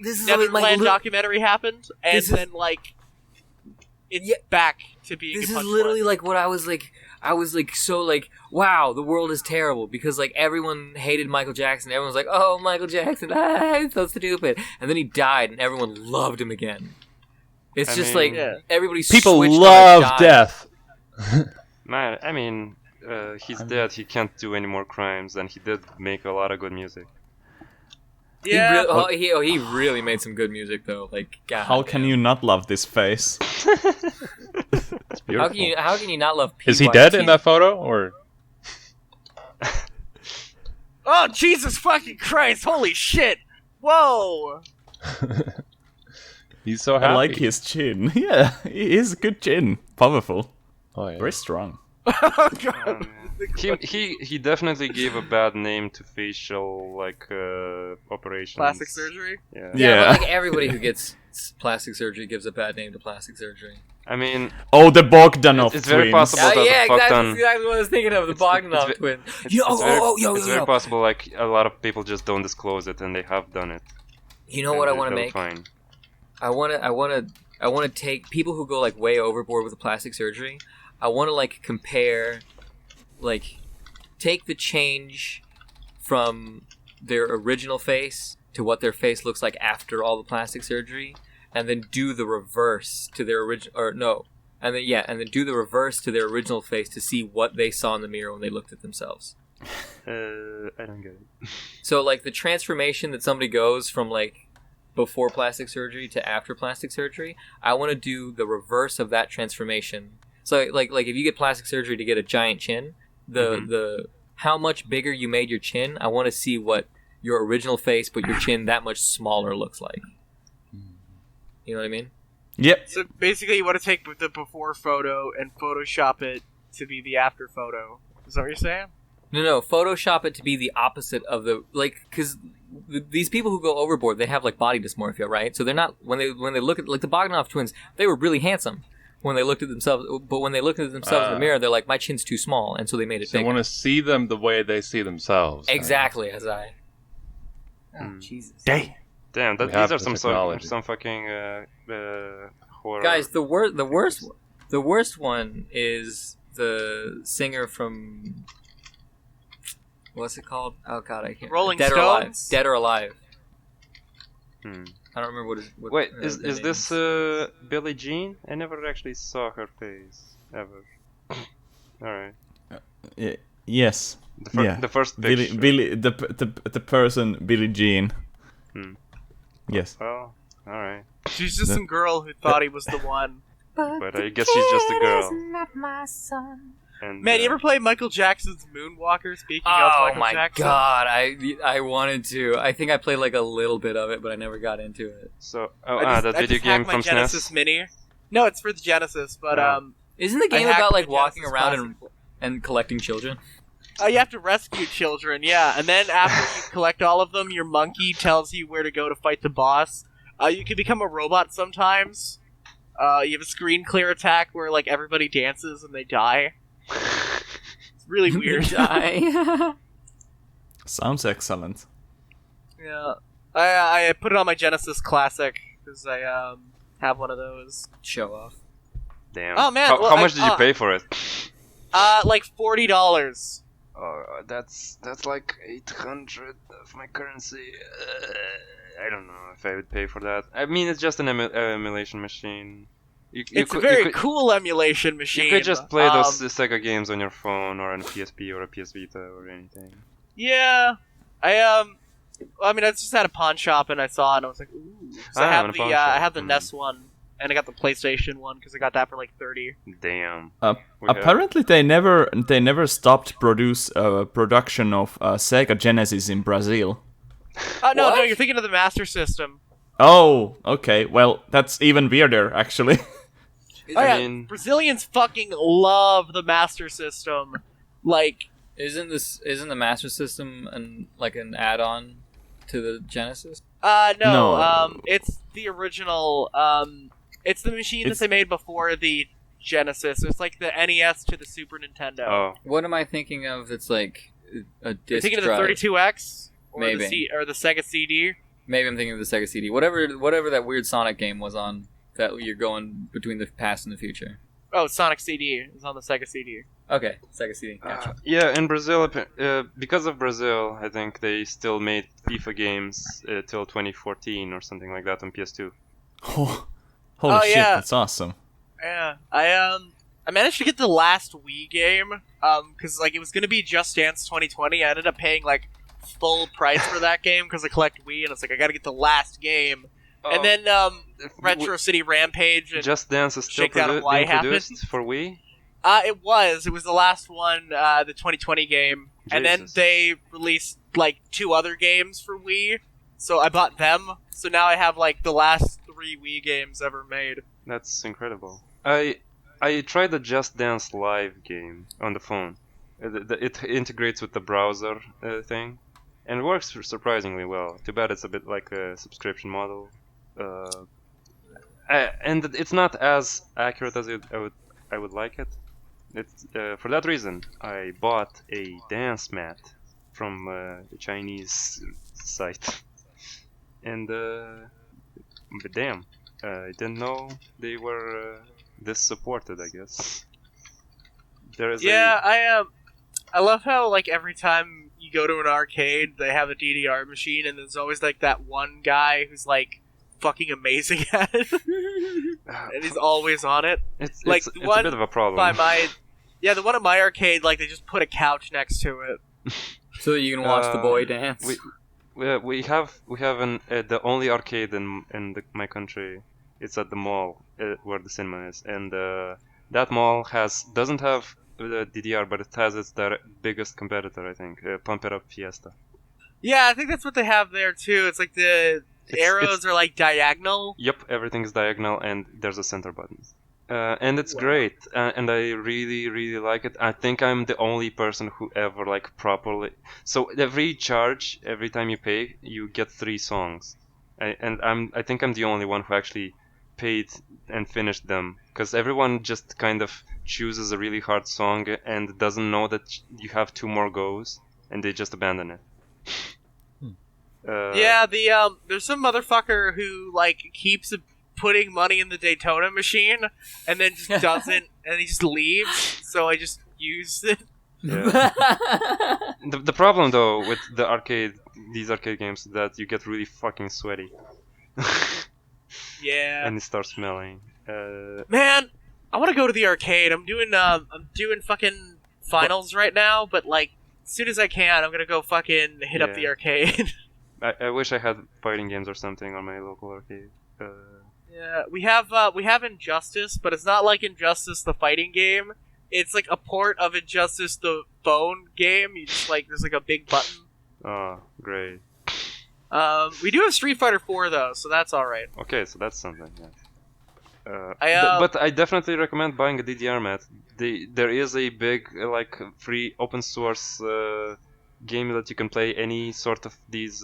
this is Neverland like documentary happened, and This is- then like it's Yeah, back to being. this a is punchline. literally like what I was like. I was like so like, wow, the world is terrible because like everyone hated Michael Jackson. Everyone's like, oh, Michael Jackson, he's so stupid. And then he died, and everyone loved him again. It's I just mean- like Yeah. everybody. People switched on love a dime. death. Man, I mean, he's dead. He can't do any more crimes, and he did make a lot of good music. Yeah, He really made some good music though. Like, God. How can you not love this face? It's beautiful. How can you not love? Is he PYT? dead in that photo, or Oh, Jesus fucking Christ! Holy shit! Whoa! he's so happy? I like his chin. Yeah, he is a good chin. Powerful. Oh, yeah. Very strong. Oh god! He definitely gave a bad name to facial operations. Plastic surgery. Yeah. Yeah, but like everybody who gets plastic surgery gives a bad name to plastic surgery. I mean, Oh, the Bogdanov It's very twins. possible. Well, Yeah, the fuck exactly. done. That's exactly what I was thinking of. The Bogdanov twin. it's very possible. Like a lot of people just don't disclose it, and they have done it. You know what I and want to they'll make? Fine. I want to take people who go like way overboard with the plastic surgery. I want to like compare, like, take the change from their original face to what their face looks like after all the plastic surgery, and then do the reverse to their original, and then do the reverse to their original face to see what they saw in the mirror when they looked at themselves. I don't get it. So like the transformation that somebody goes from like before plastic surgery to after plastic surgery, I want to do the reverse of that transformation. So like if you get plastic surgery to get a giant chin, the how much bigger you made your chin, I want to see what your original face but your chin that much smaller looks like. You know what I mean? Yep. So basically, you want to take the before photo and Photoshop it to be the after photo. Is that what you're saying? No, Photoshop it to be the opposite of the because these people who go overboard, they have like body dysmorphia, right? So they're not when they look at like the Bogdanov twins, they were really handsome when they looked at themselves, but when they looked at themselves in the mirror, they're like, my chin's too small, and so they made it So I bigger. want to see them the way they see themselves. Exactly as I. Oh Jesus! Day. Damn, We these have are the some technology. fucking horror. Guys, the worst one is the singer from what's it called? Oh God, I can't. Rolling Dead or Alive. Stones? Dead or Alive. I don't remember what his. What, Wait, her is name this Billie Jean? I never actually saw her face ever. All right. Yes. The first picture. The person Billie Jean. Yes. Well, all right. She's just some girl who thought he was the one. But I guess she's just a girl. And, Man, you ever play Michael Jackson's Moonwalker? Speaking of Oh Michael my Jackson. god! I wanted to. I think I played like a little bit of it, but I never got into it. So, I that just video game hacked my from Genesis SNES. Mini. No, it's for the Genesis, but Isn't the game hacked about the like walking Genesis around and collecting children? you have to rescue children, yeah. And then after you collect all of them, your monkey tells you where to go to fight the boss. You can become a robot sometimes. You have a screen clear attack where like everybody dances and they die. It's really weird. Sounds excellent. Yeah, I put it on my Genesis Classic because I have one of those. Show off. Damn. Oh, man, How well, much did you pay for it? Like $40. That's like 800 of my currency. I don't know if I would pay for that. I mean, it's just an emulation machine. It's a very cool emulation machine. You could just play those Sega games on your phone or on a PSP or a PS Vita or anything. Yeah, I mean, I just had a pawn shop and I saw it and I was like, ooh. So I have the NES one and I got the PlayStation one because I got that for like $30. Damn. Apparently, they never stopped production of Sega Genesis in Brazil. Oh no, you're thinking of the Master System. Oh, okay. Well, that's even weirder, actually. I mean, Brazilians fucking love the Master System. Like, isn't the Master System an add-on to the Genesis? No. It's the original. It's the machine that they made before the Genesis. It's like the NES to the Super Nintendo. Oh. What am I thinking of? That's like a disc You're thinking drive? of the 32X or Maybe. or the Sega CD. Maybe I'm thinking of the Sega CD. Whatever that weird Sonic game was on. That you're going between the past and the future. Oh, Sonic CD is on the Sega CD. Okay, Sega CD. Gotcha. Yeah, in Brazil, because of Brazil, I think they still made FIFA games till 2014 or something like that on PS2. Oh, holy shit, yeah. That's awesome. Yeah, I managed to get the last Wii game, because like it was gonna be Just Dance 2020. I ended up paying like full price for that game because I collect Wii, and it's like I gotta get the last game. And then Retro City Rampage and Just Dance is still being produced for Wii? It was the last one, the 2020 game. Jesus. And then they released like 2 other games for Wii, so I bought them. So now I have like the last 3 Wii games ever made. That's incredible. I tried the Just Dance Live game on the phone. It integrates with the browser thing, and it works surprisingly well. Too bad it's a bit like a subscription model. And it's not as accurate as I would like it. It's for that reason I bought a dance mat from the Chinese site, and but damn, I didn't know they were this supported. I guess there is. I love how like every time you go to an arcade, they have a DDR machine, and there's always like that one guy who's like fucking amazing at it, and he's always on it. It's like a bit of a problem. The one at my arcade, like they just put a couch next to it, so that you can watch the boy dance. We have the only arcade in my country. It's at the mall where the cinema is, and that mall doesn't have DDR, but it has its biggest competitor, I think, Pump It Up Fiesta. Yeah, I think that's what they have there too. It's like the arrows are like diagonal. Yep, everything's diagonal, and there's a center button. And it's great, and I really, really like it. I think I'm the only person who ever like properly. So every time you pay, you get 3 songs, I think I'm the only one who actually paid and finished them, because everyone just kind of chooses a really hard song and doesn't know that you have 2 more goes, and they just abandon it. There's some motherfucker who like keeps putting money in the Daytona machine and then just doesn't, and he just leaves. So I just used it. Yeah. the problem though with these arcade games is that you get really fucking sweaty. Yeah. And it starts smelling. Man, I want to go to the arcade. I'm doing fucking finals right now, but like as soon as I can, I'm gonna go fucking hit up the Yeah. arcade. I wish I had fighting games or something on my local arcade. Yeah, we have Injustice, but it's not like Injustice the fighting game. It's like a port of Injustice the phone game. You just like there's like a big button. Oh, great. We do have Street Fighter 4 though, so that's all right. Okay, so that's something. Yeah. But I definitely recommend buying a DDR mat. There is a big like free open source game that you can play any sort of these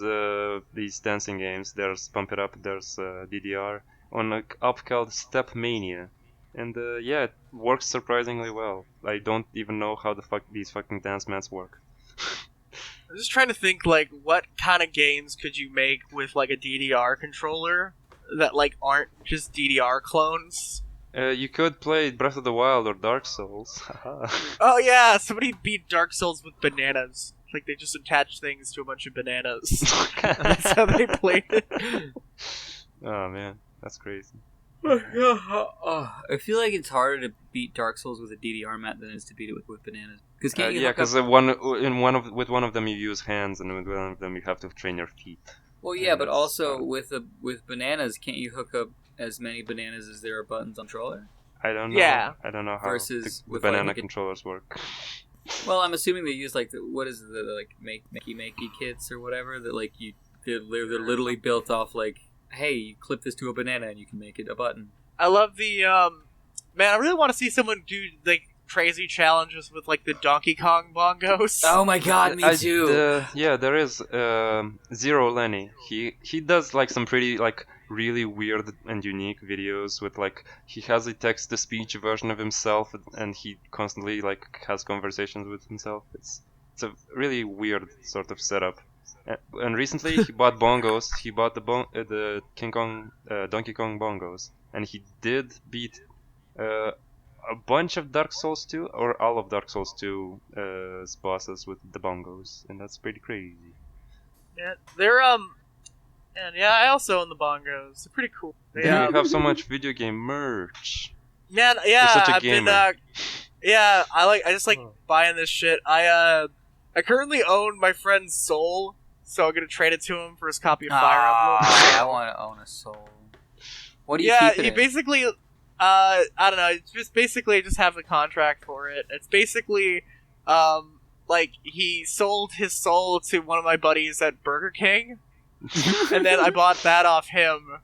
dancing games. There's Pump It Up, there's DDR on an app called Step Mania, and yeah, it works surprisingly well. I don't even know how the fuck these fucking dance mats work. I'm just trying to think like what kind of games could you make with like a DDR controller that like aren't just DDR clones. You could play Breath of the Wild or Dark Souls. Oh yeah, somebody beat Dark Souls with bananas. Like they just attached things to a bunch of bananas. That's how they played it. Oh man, that's crazy. I feel like it's harder to beat Dark Souls with a DDR mat than it is to beat it with bananas. Because Because one of them you use hands, and with one of them you have to train your feet. Well, yeah, but also with bananas, can't you hook up as many bananas as there are buttons on the controller? I don't know. Yeah. I don't know how Versus the with, banana like, controllers work. Well, I'm assuming they use like makey kits or whatever that like they're literally built off like, hey, you clip this to a banana and you can make it a button. I love the man. I really want to see someone do like crazy challenges with like the Donkey Kong bongos. Oh my god, me too. Yeah, there is Zero Lenny. He does like some pretty like really weird and unique videos with like he has a text to speech version of himself and he constantly like has conversations with himself. It's a really weird sort of setup. And recently he bought bongos. He bought the Donkey Kong bongos, and he did beat a bunch of Dark Souls 2 or all of Dark Souls 2's bosses with the bongos, and that's pretty crazy. Yeah, they're and yeah, I also own the bongos. They're pretty cool. They, You have so much video game merch. Man, yeah, You're such a I've been gamer. yeah, I just like buying this shit. I currently own my friend's soul, so I'm gonna trade it to him for his copy of Fire Emblem. I want to own a soul. What do you keep it he in? basically I don't know, it's just basically just have the contract for it. It's basically like he sold his soul to one of my buddies at Burger King. And then I bought that off him.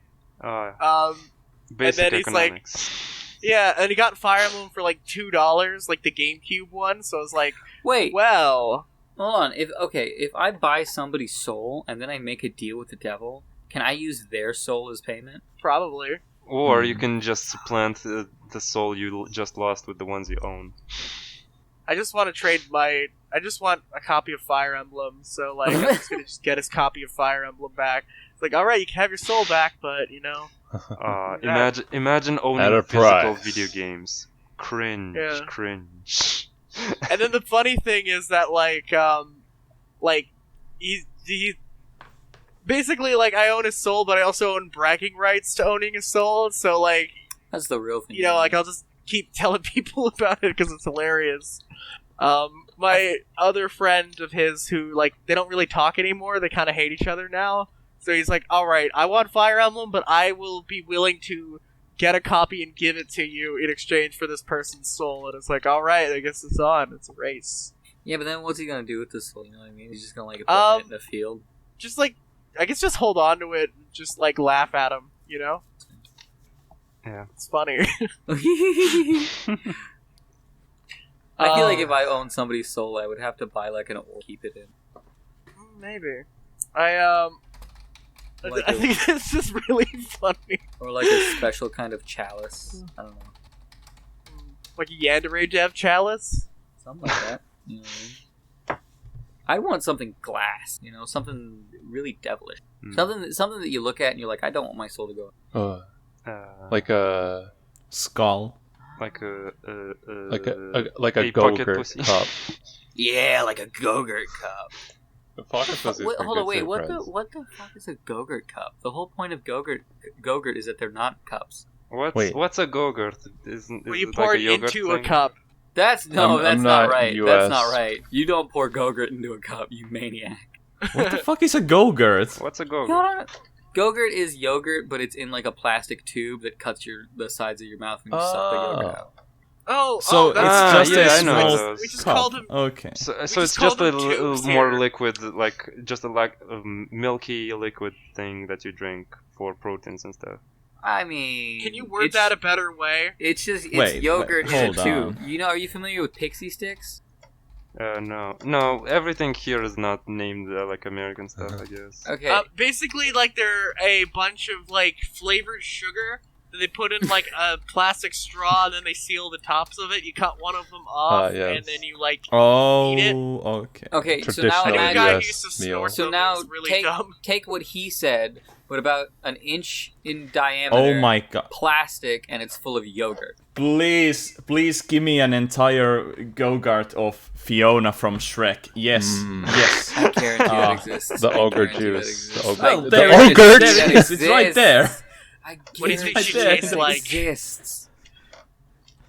Basic and then he's economics. Yeah, and he got Fire Emblem for like $2, like the GameCube one. So I was like, Wait, well, hold on. If I buy somebody's soul and then I make a deal with the devil, can I use their soul as payment? probably. Or you can just supplant the soul you just lost with the ones you own. I just want to trade I just want a copy of Fire Emblem, so like I'm just gonna just get his copy of Fire Emblem back. It's like, all right, you can have your soul back, but you know. Imagine owning At a physical price. video games. Cringe, Yeah. cringe. And then the funny thing is that like he basically like I own his soul, but I also own bragging rights to owning his soul. So like That's the real thing. you know, like I'll just keep telling people about it because it's hilarious. My other friend of his who like they don't really talk anymore. They kind of hate each other now. So he's like, all right, I want Fire Emblem, but I will be willing to get a copy and give it to you in exchange for this person's soul. And it's like, all right, I guess it's on. It's a race. Yeah, but then what's he gonna do with this soul? You know what I mean? He's just gonna like put it in the field. Just like, I guess just hold on to it and just like laugh at him, you know? Yeah. It's funny. I feel like if I owned somebody's soul, I would have to buy like an old keep it in. Maybe. Like I think it's just really funny. Or like a special kind of chalice. I don't know. Like a Yandere Dev chalice? Something like that. You know what I mean? I want something glass, you know, something really devilish. Something that you look at and you're like, I don't want my soul to go. Like a Skull. Like a like a pocket Go-Gurt pussy. cup. Yeah, like a Go-Gurt cup. Vodka Fuzzy is Wait, pretty hold on, good wait. too, What friends. the fuck is a Go-Gurt cup? The whole point of Go-Gurt is that they're not cups. Wait. What's a Go-Gurt? Isn't Well, is you it pour like a it yogurt into thing? a cup. That's I'm not not right. US. That's not right. You don't pour Go-Gurt into a cup, you maniac. What the fuck is a Go-Gurt? What's a You Go-Gurt? don't- Go-Gurt is yogurt, but it's in like a plastic tube that cuts the sides of your mouth when you suck the yogurt out. So that's it's yeah, just I a know small those. We just cup. called them. Okay. So just it's call just a them little tubes more here. liquid, like just a milky liquid thing that you drink for proteins and stuff. I mean, Can you word that a better way? It's Wait, yogurt in a hold tube. on. You know, are you familiar with pixie sticks? No, everything here is not named like American stuff, I guess. Okay. Basically, like they're a bunch of like flavored sugar that they put in like a plastic straw, and then they seal the tops of it. You cut one of them off, yes. and then you like. Oh, Eat it. okay. Okay, so Traditional now I knew a imagine. guy who US used to meal. snort So them. now It was really dumb. take what he said, but about an inch in diameter. Oh my god. Plastic, and it's full of yogurt. Please give me an entire Go-Gurt of Fiona from Shrek. Yes. Yes. I guarantee Ah, it exists. The I ogre guarantee that juice. exists. The ogre- Well, the there ogre it is. juice. There it is. It's right there. I What do you think guarantee she Right there. tastes it like? exists.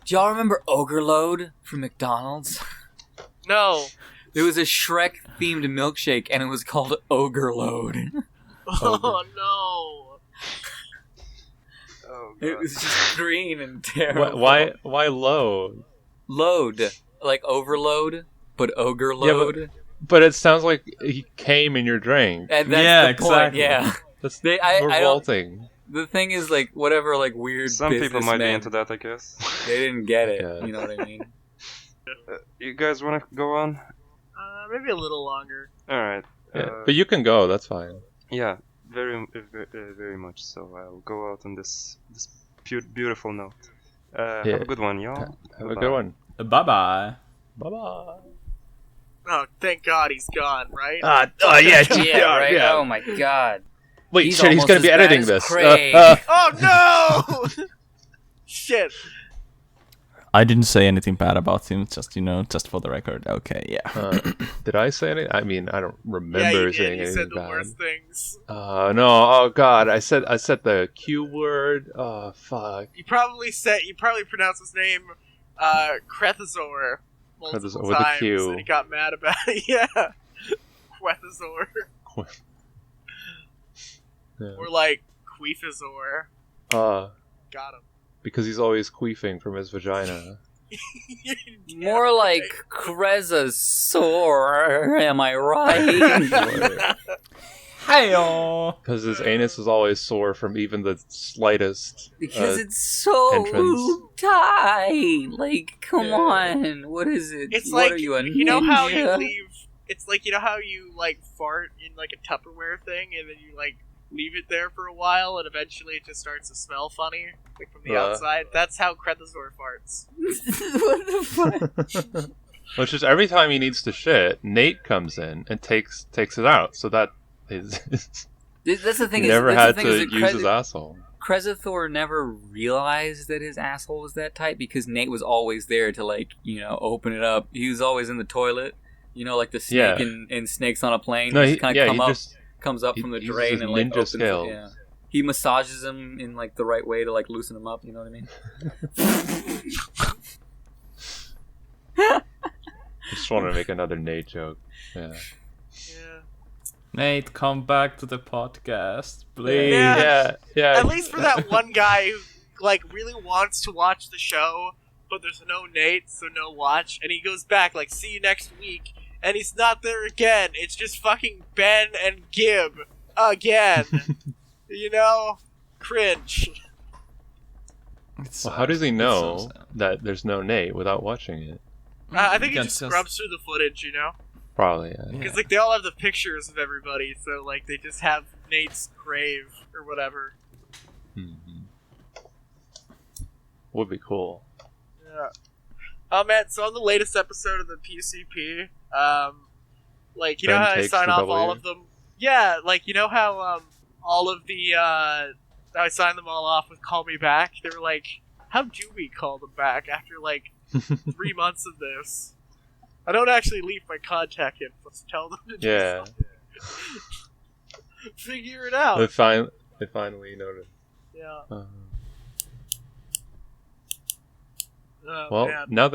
Do y'all remember Ogre Load from McDonald's? No. There was a Shrek-themed milkshake, and it was called Ogre Load. Oh no. Oh, It God. was just green and terrible. Why low? Load, like overload, but ogre Yeah, load. But it sounds like he came in your drink. And that's Yeah, the point. exactly. Yeah. That's I don't. revolting. The thing is, like, whatever, like weird. Some people might be businessmen, into that, I guess. They didn't get it. Yeah. You know what I mean? You guys want to go on? Maybe a little longer. All right. Yeah. But you can go. That's fine. Yeah, very much so. I'll go out on this beautiful note. Have a good one, y'all. Have a good one. Bye-bye. Bye bye. Oh, thank God he's gone, right? Oh yeah, Yeah, right. Oh my God. Wait, He's shit, he's almost gonna as be bad editing as this. Craig. Oh no! Shit. I didn't say anything bad about him, just for the record. Okay, yeah. Did I say anything? I mean, I don't remember Yeah, you saying did. You anything said the bad. worst things. No, oh god, I said the Q word. Oh fuck. You probably pronounced his name Crethazor multiple With a times, Q. and he got mad about it. Yeah, Quethazor, Yeah. or like Queefazor. Got him. Because he's always queefing from his vagina. More like Crezosaur, am I right? Hey-o. Because his anus is always sore from even the slightest. Because it's so entrance. tight. Like, come Yeah. on. What is it? It's What like are you, a you know how you ninja? leave. It's like you know how you like fart in like a Tupperware thing, and then you like leave it there for a while, and eventually it just starts to smell funny, like from the outside. That's how Crethazor farts. What the fuck? Which is every time he needs to shit, Nate comes in and takes it out. So that is. That's the thing. He never that's had the thing to is that use his asshole. Crezosaur never realized that his asshole was that tight because Nate was always there to, like, you know, open it up. He was always in the toilet, you know, like the snake in Snakes on a Plane. No, just kind of comes up he from the uses drain his and like ninja opens scales. it. Yeah. He massages him in like the right way to like loosen him up. You know what I mean? I just wanted to make another Nate joke. Yeah. Yeah. Nate, come back to the podcast, please. Yeah. Yeah. At least for that one guy who like really wants to watch the show, but there's no Nate, so no watch, and he goes back like, "See you next week," and he's not there again. It's just fucking Ben and Gib again. You know, cringe. It's Well, how does he sad. know It's so sad. that there's no Nate without watching it? I think he You just can scrubs through the footage, you know, Probably, yeah. Yeah. because like they all have the pictures of everybody, so like they just have Nate's grave or whatever. Mhm. Would be cool. Yeah. Oh man, so on the latest episode of the PCP, like you know Ben how I takes sign the off W? all of them? Yeah, like you know how all of the I signed them all off with "Call Me Back." They were like, "How do we call them back after like 3 months of this?" I don't actually leave my contact info. Just tell them to do something. Figure it out. They finally noticed. Yeah. Well, man. now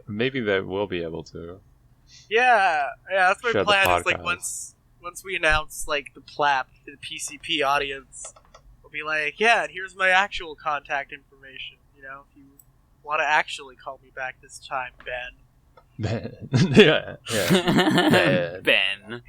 maybe they will be able to. Yeah, that's my Share the plan. Is like podcast. once we announce like the PLAP to the PCP audience, we'll be like, yeah, and here's my actual contact information. You know, if you want to actually call me back this time, Ben. yeah. Ben.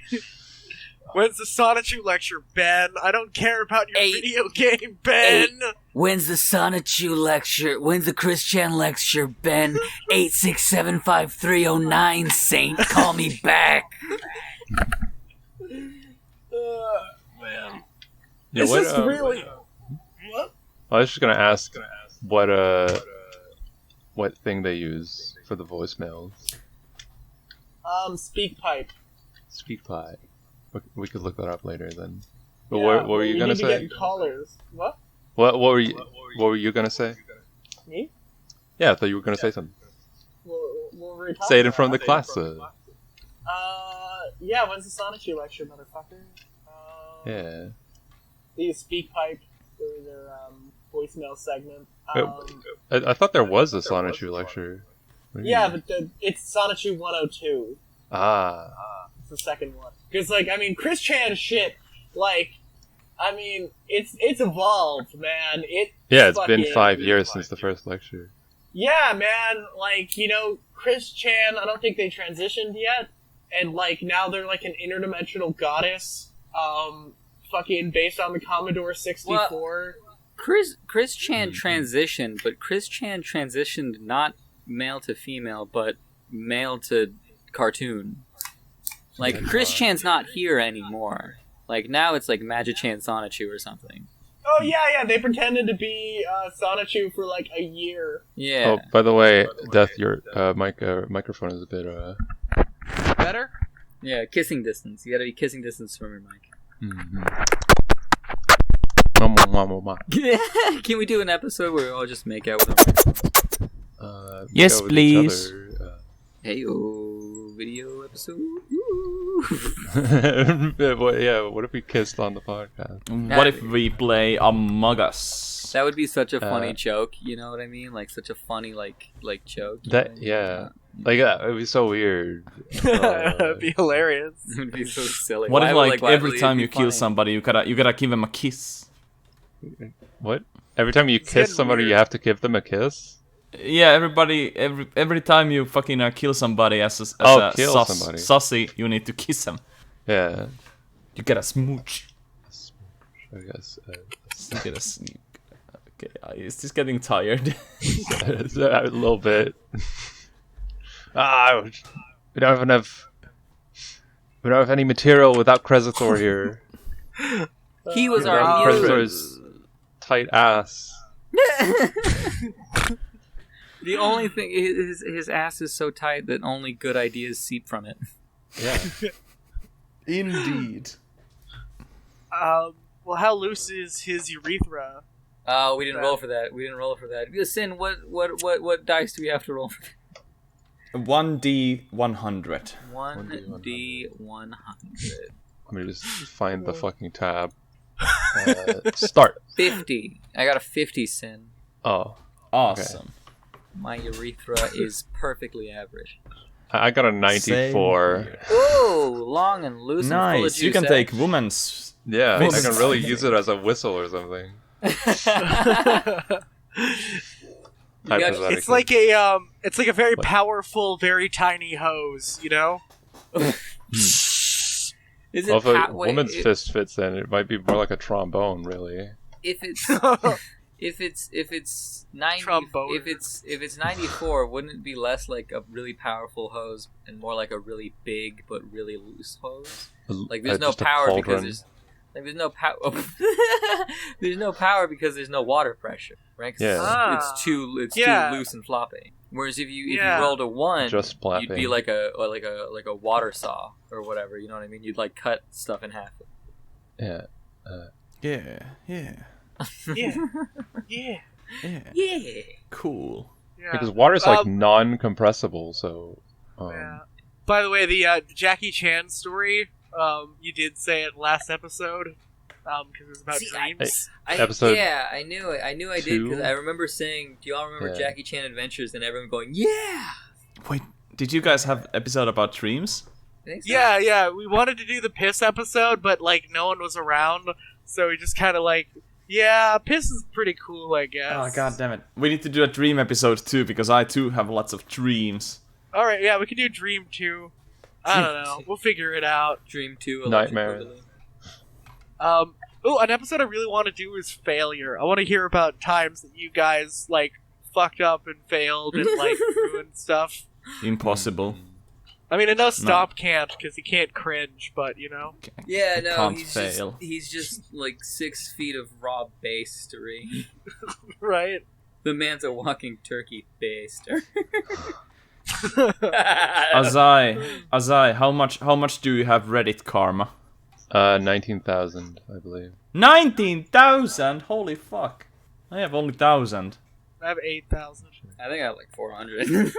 When's the Sonichu lecture, Ben? I don't care about your video game, Ben. When's the Sonichu lecture? When's the Chris Chan lecture, Ben? 8675309, Saint. Call me back. Man. Yeah, It's just really... What? I was just gonna ask what thing they use for the voicemails. SpeakPipe. SpeakPipe. We could look that up later then. But Yeah, what were you gonna need to say? get callers. What? What were you gonna say? Me? Yeah, I thought you were gonna say something. What were we talking Say it in about? front of the class. Yeah, when's the Sonichu lecture, motherfucker? Yeah. They use SpeakPipe for their voicemail segment. I thought there was a Sonichu lecture. What do you Yeah, mean? but it's Sonichu 102. It's the second one. Because, like, I mean, Chris Chan shit, like, I mean, it's evolved, man. It's been 5 years since the first lecture. Yeah, man. Like, you know, Chris Chan, I don't think they transitioned yet. And, like, now they're, like, an interdimensional goddess. Fucking based on the Commodore 64. Well, Chris Chan transitioned, but Chris Chan transitioned not male to female, but male to cartoon. Like, Chris Chan's not here anymore. Like, now it's like Magic-Chan Sonichu or something. Oh, yeah, they pretended to be Sonichu for, like, a year. Yeah. Oh, by the way, Death, your microphone is a bit Better? Yeah, kissing distance. You gotta be kissing distance from your mic. Can we do an episode where we all just make out with our microphones? Yes, with please. each other, Hey-o, video episode. what if we kissed on the podcast? What if we play Among Us? That would be such a funny joke, you know what I mean? Like, such a funny, like joke. It would be so weird. That'd be hilarious. It would be so silly. What if, Why would, like, why every would it time be you kill funny? somebody, you gotta give them a kiss? What? Every time you kiss getting somebody, weird. you have to give them a kiss? Yeah, every time you fucking kill somebody as a kill somebody. sussy, you need to kiss them. Yeah. You get a smooch. I guess. You get a okay, is this getting tired? A little bit. We don't have any material without Kresitor here. He was Without our muse. Kresitor's tight ass. The only thing, his ass is so tight that only good ideas seep from it. Yeah. Indeed. Well, how loose is his urethra? Oh, we didn't roll for that. Sin, what dice do we have to roll for that? 1D 1D 100. 100. Let me just find the fucking tab. Start. 50. I got a 50, Sin. Oh. Awesome. My urethra is perfectly average. I got a 94. Ooh, long and loose and full of Nice. juice. You can take woman's. Yeah, I Nice. can really use it as a whistle or something. It's like a very powerful, very tiny hose, you know? Is it Well, if a wait, woman's fist fits in, it might be more like a trombone, really. if it's if it's 90 Trombone. if it's 94, wouldn't it be less like a really powerful hose and more like a really big but really loose hose? Like there's no Just a power because cauldron. there's no power. There's no power because there's no water pressure, right? 'Cause Yeah. it's too Yeah. loose and floppy. Whereas if you Yeah. rolled a 1, Just you'd be flapping. like a water saw or whatever. You know what I mean? You'd like cut stuff in half. Yeah. Yeah. Yeah. Yeah. Yeah. Yeah. Cool. Yeah. Because water's like non-compressible, so Yeah. By the way, the Jackie Chan story, you did say it last episode, because it was about dreams. Episode I knew it. I knew I did because I remember saying, "Do y'all remember Jackie Chan Adventures?" And everyone going, "Yeah." Wait, did you guys have episode about dreams? I think so. Yeah. We wanted to do the piss episode, but like no one was around, so we just kind of like, yeah, piss is pretty cool, I guess. Oh god damn it! We need to do a dream episode too because I too have lots of dreams. All right, yeah, we can do Dream 2. I don't know. We'll figure it out. Dream 2. Nightmare. An episode I really want to do is failure. I want to hear about times that you guys like fucked up and failed and like ruined stuff. Impossible. I mean, I know Stomp can't because he can't cringe, but you know. Yeah, no, fail. he's just like 6 feet of raw bastery. Right. The man's a walking turkey baster. Azai, how much do you have Reddit karma? 19,000, I believe. 19,000! Holy fuck! I have only 1,000. I have 8,000. I think I have like 400.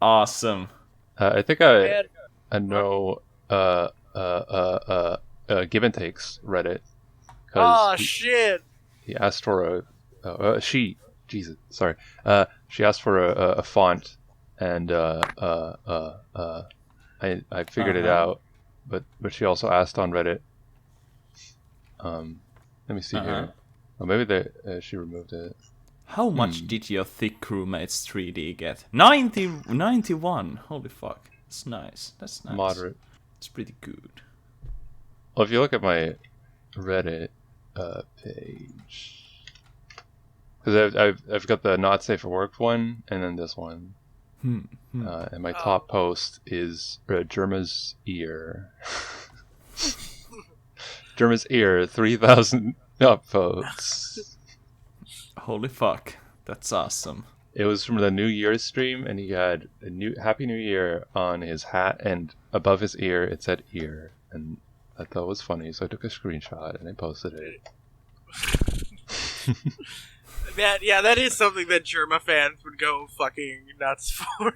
Awesome. I think I know Give and Takes Reddit. Shit! He asked for she asked for a font, and I figured it out, but she also asked on Reddit. Let me see here. Oh, maybe she removed it. How much did your thick crewmates 3D get? 91. Holy fuck. That's nice. Moderate. It's pretty good. Well, if you look at my Reddit page, because I've got the not safe for work one, and then this one, and my top post is Germa's ear. Germa's ear, 3,000 upvotes. Holy fuck, that's awesome. It was from the New Year's stream, and he had a Happy New Year on his hat, and above his ear it said ear, and I thought it was funny, so I took a screenshot and I posted it. Man, yeah, that is something that Germa fans would go fucking nuts for.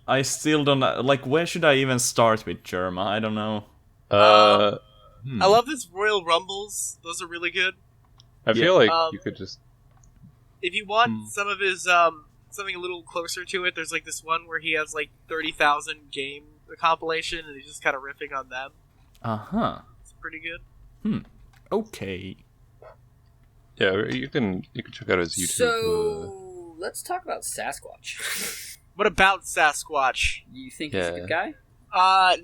I still don't know, like, where should I even start with Germa? I don't know. I love this Royal Rumbles. Those are really good. I feel like you could just... If you want some of his, something a little closer to it, there's like this one where he has like 30,000 game compilation, and he's just kind of riffing on them. Uh-huh. It's pretty good. Okay. Yeah, you can check out his YouTube. So, let's talk about Sasquatch. What about Sasquatch? You think he's a good guy?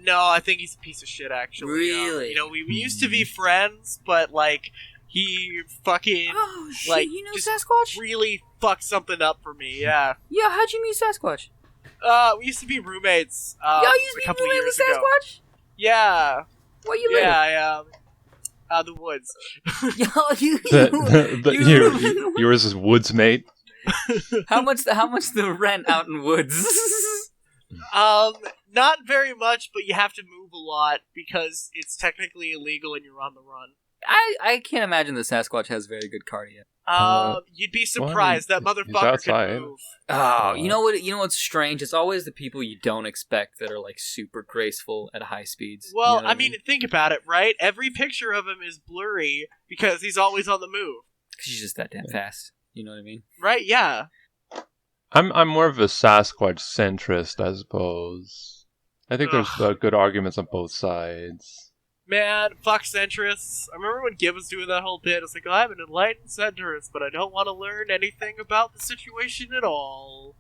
No, I think he's a piece of shit, actually. Really? You know, we used to be friends, but like, he fucking, Oh, shit, like, you know just Sasquatch? really fucked something up for me, yeah. Yeah, how'd you meet Sasquatch? We used to be roommates, Y'all used a to couple be roommates years with ago. Sasquatch? Yeah. Where you live? Yeah, the woods. Y'all, You were his woods mate? How much the rent out in woods? Not very much, but you have to move a lot because it's technically illegal and you're on the run. I can't imagine the Sasquatch has very good cardio. You'd be surprised. That motherfucker outside. can move. Oh, you know what? You know what's strange? It's always the people you don't expect that are like super graceful at high speeds. Well, You know what I mean, think about it, right? Every picture of him is blurry because he's always on the move. 'Cause he's just that damn fast. You know what I mean? Right? Yeah. I'm more of a Sasquatch centrist, I suppose. I think there's good arguments on both sides. Man, fuck centrists. I remember when Gib was doing that whole bit. It's like, I'm an enlightened centrist, but I don't want to learn anything about the situation at all.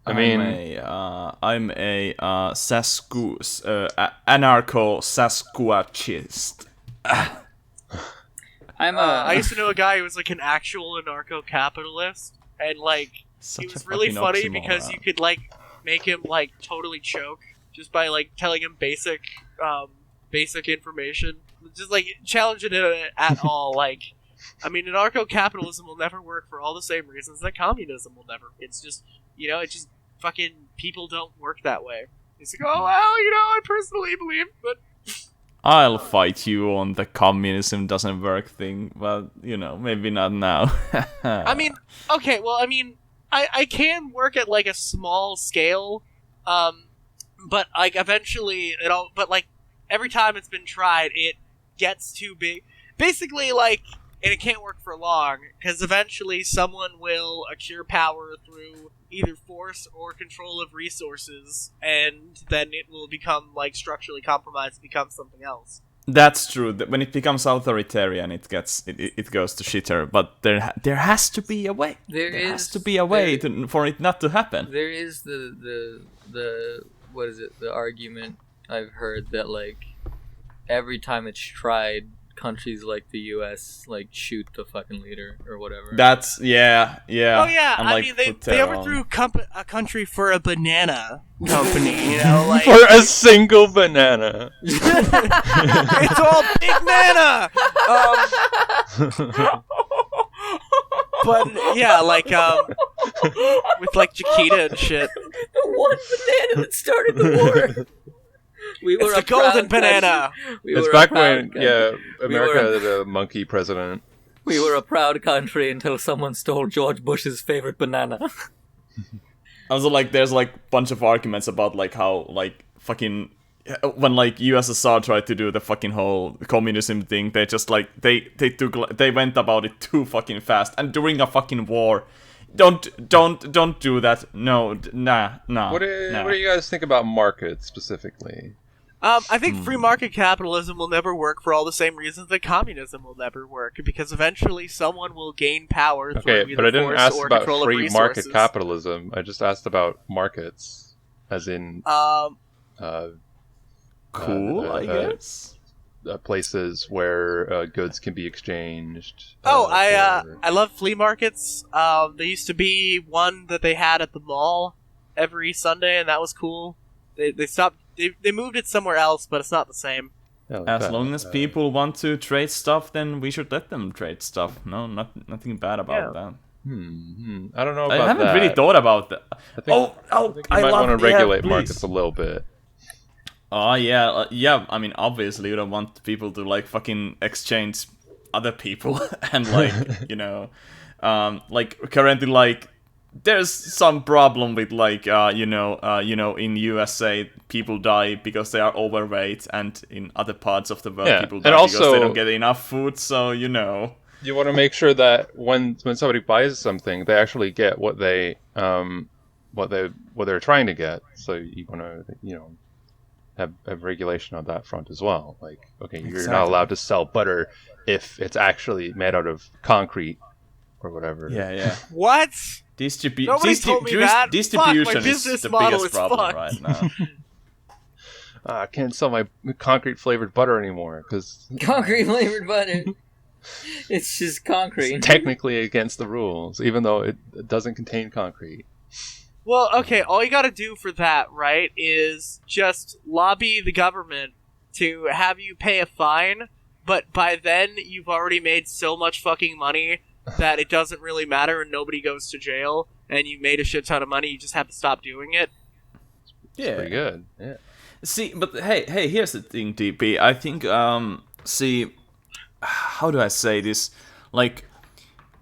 I mean, I'm a anarcho-Sasquatchist. I used to know a guy who was like an actual anarcho-capitalist, and like he was really funny because you could like make him like totally choke just by like telling him basic information, just like challenging it at all. Like, I mean, anarcho-capitalism will never work for all the same reasons that communism will never. It's just, it's just fucking people don't work that way. He's like, oh well, I personally believe, but. I'll fight you on the communism doesn't work thing, but, maybe not now. I mean, okay, well, I mean, I can work at, like, a small scale, But like eventually but like every time it's been tried, it gets too big. Basically, like, and it can't work for long because eventually someone will acquire power through either force or control of resources, and then it will become like structurally compromised, and become something else. That's true. When it becomes authoritarian, it goes to shitter. But there has to be a way. There has to be a way for it not to happen. There is the what is it? The argument I've heard that like every time it's tried, countries like the U.S. like shoot the fucking leader or whatever. That's yeah. Oh yeah, and, I like, mean they put terror overthrew on. a country for a banana company, you know, like For a single banana. it's all big mana. But yeah, like with like Chiquita and shit. The one banana that started the war. We were It's the golden banana. It's back when America had a monkey president. We were a proud country until someone stole George Bush's favorite banana. Also, like, there's like bunch of arguments about like how like fucking when like USSR tried to do the fucking whole communism thing, they just like they went about it too fucking fast, and during a fucking war. Don't do that. No, nah. What do you guys think about markets specifically? I think free market capitalism will never work for all the same reasons that communism will never work, because eventually someone will gain power through either but I didn't force ask or about control free of market resources. capitalism. I just asked about markets, as in cool, I guess. Places where goods can be exchanged. I love flea markets. There used to be one that they had at the mall every Sunday, and that was cool. They stopped. They moved it somewhere else, but it's not the same. As long as people want to trade stuff, then we should let them trade stuff. No, nothing bad about that. I don't know about that. I haven't really thought about that. I think you might want to regulate markets a little bit. Oh, yeah. I mean, obviously, you don't want people to, like, fucking exchange other people. And, like, you know, like, currently, like, there's some problem with, like, in USA, people die because they are overweight. And in other parts of the world, people die because they don't get enough food. So, you know. You want to make sure that when somebody buys something, they actually get what they're trying to get. So you want to, you know, have regulation on that front as well. Like, okay, you're not allowed to sell butter if it's actually made out of concrete or whatever. Yeah. What? Nobody told me that. Distribution Fuck, my is business the model biggest is problem fucked. right now. I can't sell my concrete flavored butter anymore because Concrete flavored butter. It's just concrete. it's technically against the rules, even though it doesn't contain concrete. Well, okay, all you gotta do for that, right, is just lobby the government to have you pay a fine, but by then you've already made so much fucking money that it doesn't really matter and nobody goes to jail, and you made a shit ton of money, you just have to stop doing it. It's pretty good, yeah. See, but hey, here's the thing, DP. I think, how do I say this? Like,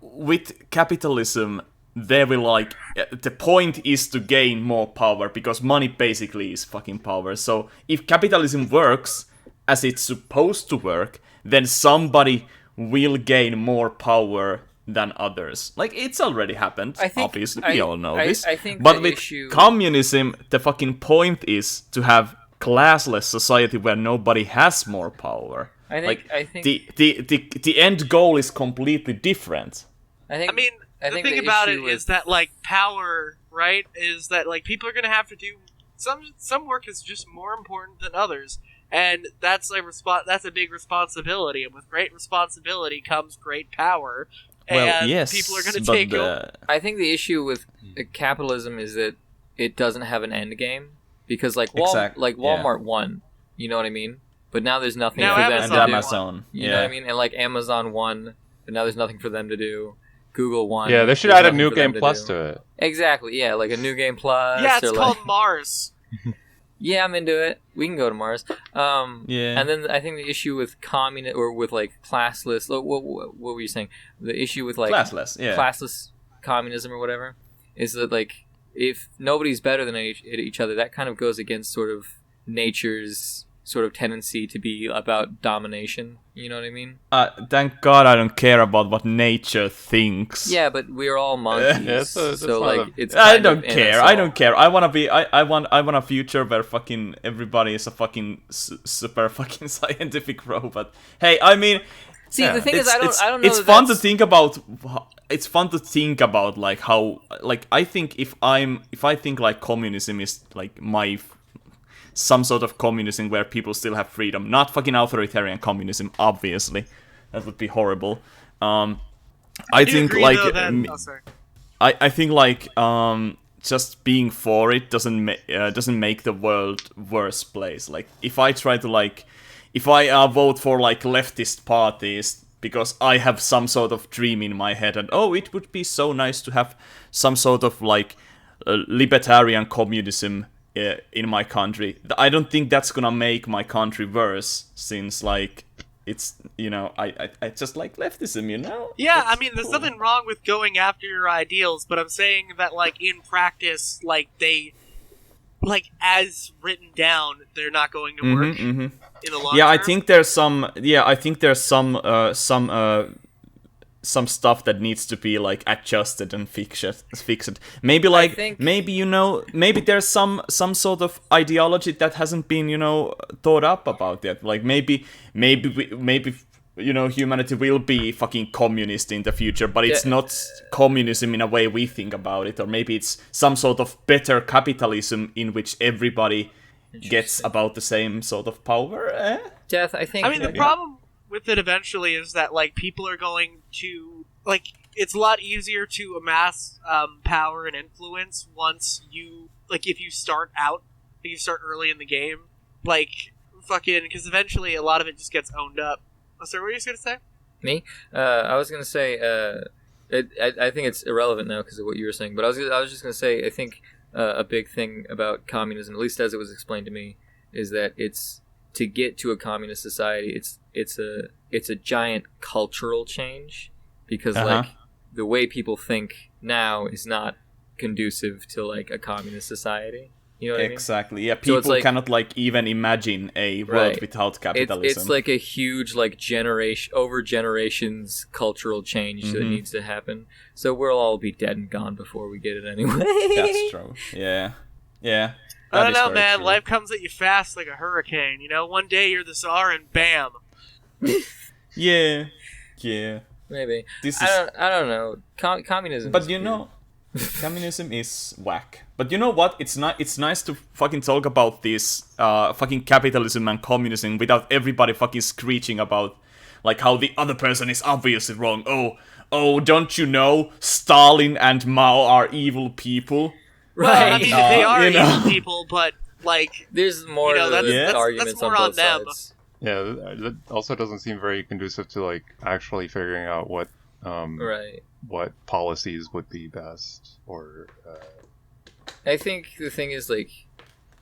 with capitalism, they will, like, the point is to gain more power, because money basically is fucking power. So if capitalism works as it's supposed to work, then somebody will gain more power than others. Like, it's already happened, obviously, we all know this. I think but with communism, the fucking point is to have classless society where nobody has more power. I think the end goal is completely different. The thing about it is that, like, power, right, is that, like, people are going to have to do some work is just more important than others, and that's a big responsibility, and with great responsibility comes great power, and people are going to take over. I think the issue with capitalism is that it doesn't have an end game, because like Walmart won, you know what I mean? But now there's nothing for them to do. Amazon. You know what I mean? And like Amazon won, but now there's nothing for them to do. Google won. Yeah, they should add a new game plus to it. Exactly, yeah, like a new game plus. Yeah, it's called Mars. Yeah, I'm into it. We can go to Mars. Yeah. And then I think the issue with or with like classless. What were you saying? The issue with like classless, classless communism or whatever is that like if nobody's better than each other, that kind of goes against sort of nature's sort of tendency to be about domination. You know what I mean? Thank God I don't care about what nature thinks. Yeah, but we're all monkeys, that's so not like a- it's. I kind don't of in care. us I all. don't care. I want a future where fucking everybody is a fucking super fucking scientific robot. Hey, I mean, See, the thing is, I don't know. It's that fun to that's- think about. It's fun to think about like how like I think if I think like communism is like some sort of communism where people still have freedom, not fucking authoritarian communism, obviously. That would be horrible. I do think agree, like though, that... sorry. I think like just being for it doesn't make the world worse place. Like if I try to like if I vote for like leftist parties because I have some sort of dream in my head and it would be so nice to have some sort of like libertarian communism in my country. I don't think that's gonna make my country worse since like it's I just like leftism, Yeah, It's I mean, there's cool. nothing wrong with going after your ideals, but I'm saying that, like, in practice, like, they, like, as written down, they're not going to work in the long Yeah, term. I think there's some stuff that needs to be like adjusted and fixed. Maybe like think- maybe there's some sort of ideology that hasn't been thought up about yet. Like maybe humanity will be fucking communist in the future, but it's not communism in a way we think about it, or maybe it's some sort of better capitalism in which everybody gets about the same sort of power. Death, I think. I mean, the problem with it eventually is that, like, people are going to, like, it's a lot easier to amass power and influence once you, like, if you start early in the game, like, fucking, because eventually a lot of it just gets owned up. Oh, sorry, what were you going to say? Me? I was gonna say. I think it's irrelevant now because of what you were saying. But I was just gonna say. I think a big thing about communism, at least as it was explained to me, is that it's to get to a communist society. It's a giant cultural change because like the way people think now is not conducive to like a communist society. You know what Exactly. Yeah, So people it's like- cannot like even imagine a world Right. without I mean? capitalism. It's like a huge like over generations cultural change that needs to happen. So we'll all be dead and gone before we get it anyway. That's true. Yeah. Yeah. I that don't is know, very man. true. Life comes at you fast like a hurricane. One day you're the czar and bam. Yeah. Yeah. Maybe. This is I don't know. Communism. But is you weird. know, communism is whack. But you know what? It's nice to fucking talk about this fucking capitalism and communism without everybody fucking screeching about like how the other person is obviously wrong. Oh, don't you know Stalin and Mao are evil people? Well, I Right. mean, they are you know. evil people, but like, There's more to that's- the that's arguments more on on both them. sides. Yeah, that also doesn't seem very conducive to like actually figuring out what Right. what policies would be best or I think the thing is like,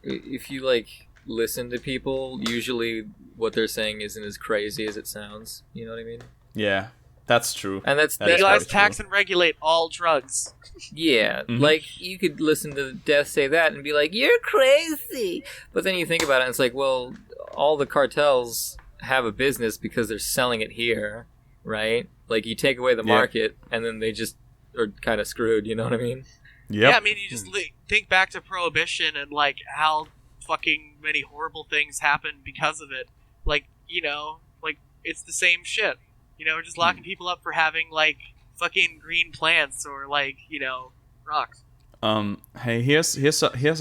if you like listen to people, usually what they're saying isn't as crazy as it sounds. You know what I mean? Yeah, that's true. And that's That is legalize, very true. tax, and regulate all drugs. yeah. Mhm. Like you could listen to Death say that and be like, "You're crazy," but then you think about it, and it's like, well, all the cartels have a business because they're selling it here, right? Like you take away the Yeah. market, and then they just are kind of screwed. You know what I mean? Yep. Yeah, I mean, you just think back to Prohibition and like how fucking many horrible things happened because of it. Like, like it's the same shit. Just locking people up for having like fucking green plants or like rocks. Hey, here's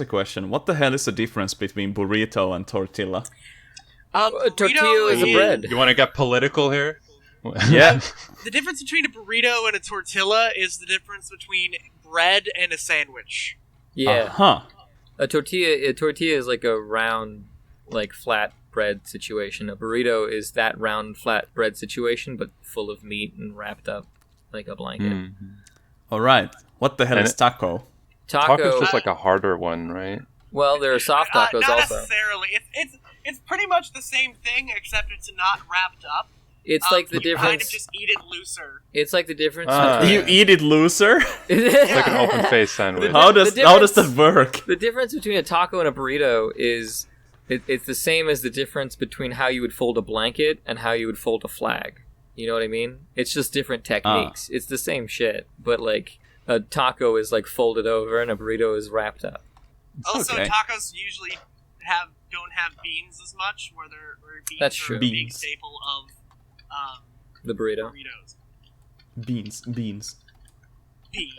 a question. What the hell is the difference between burrito and tortilla? Tortilla burrito is a bread. you want to get political here? Yeah. The difference between a burrito and a tortilla is the difference between bread and a sandwich. Yeah. Huh. A tortilla is like a round, like flat bread situation. A burrito is that round, flat bread situation, but full of meat and wrapped up like a blanket. Mhm. All right. What the hell And is taco? Taco. Taco's just like a harder one, right? Well, there are soft tacos not also. necessarily. It's pretty much the same thing, except it's not wrapped up. It's like the you kind of difference. just eat it looser. It's like the difference. You eat it, loser. It's like an open face sandwich. How does that work? The difference between a taco and a burrito is it's the same as the difference between how you would fold a blanket and how you would fold a flag. You know what I mean? It's just different techniques. It's the same shit, but like a taco is like folded over and a burrito is wrapped up. Also, okay. tacos usually don't have beans as much, where beans That's are true. a big Beans. staple of The burrito. burritos. Beans. Beans.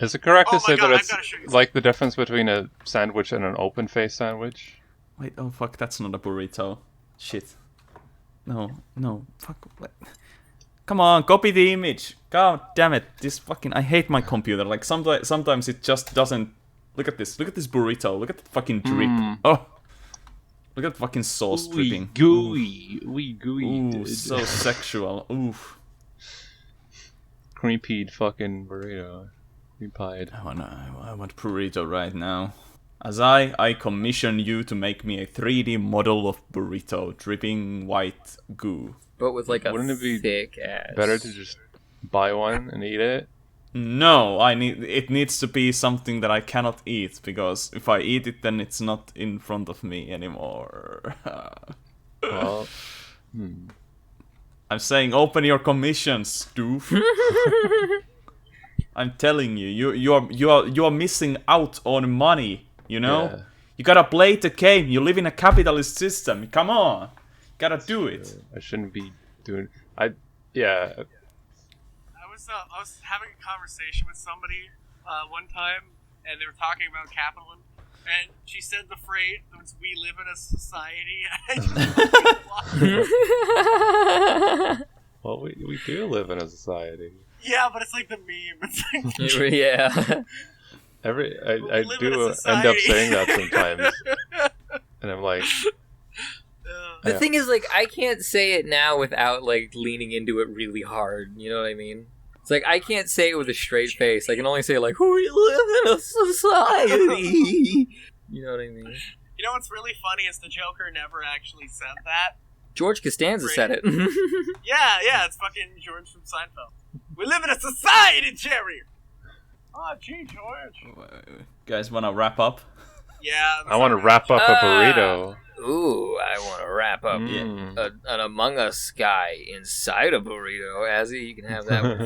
Is it correct Oh to say my God, that I've it's gotta show you like the difference between a sandwich and an open face sandwich? Wait, oh fuck, that's not a burrito. Shit. No, fuck. What? Come on, copy the image. God damn it, this fucking... I hate my computer. Like, sometimes it just doesn't... Look at this burrito. Look at the fucking drip. Oh! Look at the fucking sauce dripping. Gooey. Ooh, so sexual. Oof. Cream-peed fucking burrito. Cream-pied. I want burrito right now. As I commission you to make me a 3D model of burrito, dripping white goo. But with like a Wouldn't it be thick ass. Better to just buy one and eat it? No, it needs to be something that I cannot eat, because if I eat it, then it's not in front of me anymore. Well, I'm saying open your commissions, doof. I'm telling you, you are missing out on money. You know, Yeah. you gotta play the game. You live in a capitalist system. Come on, gotta do it. I shouldn't be doing... Yeah. I was having a conversation with somebody one time, and they were talking about capitalism, and she said the phrase, "We live in a society." Well, we do live in a society. Yeah, but it's like the meme. It's like, Yeah. I live in a do end up society. saying that sometimes. And I'm like... The Yeah. thing is, like, I can't say it now without, like, leaning into it really hard. You know what I mean? It's like, I can't say it with a straight face. I can only say, like, we live in a society. You know what I mean? you know what's really funny is the Joker never actually said that. George Costanza said it. Yeah, it's fucking George from Seinfeld. We live in a society, Jerry! Oh, gee, George. Guys, wanna wrap up? Yeah. I want to wrap up a burrito. Ooh, I want to wrap up an Among Us guy inside a burrito. Azzy, you can have that one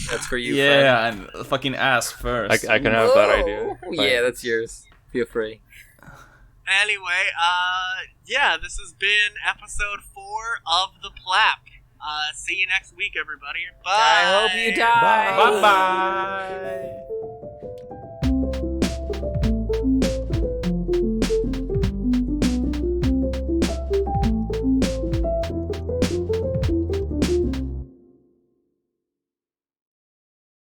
that's for you, friend. Yeah, and fucking ass first. I can have that idea. Whoa. Yeah, that's yours. Feel free. Anyway, yeah, this has been episode 4 of the PLAP. See you next week, everybody. Bye! I hope you die. Bye bye.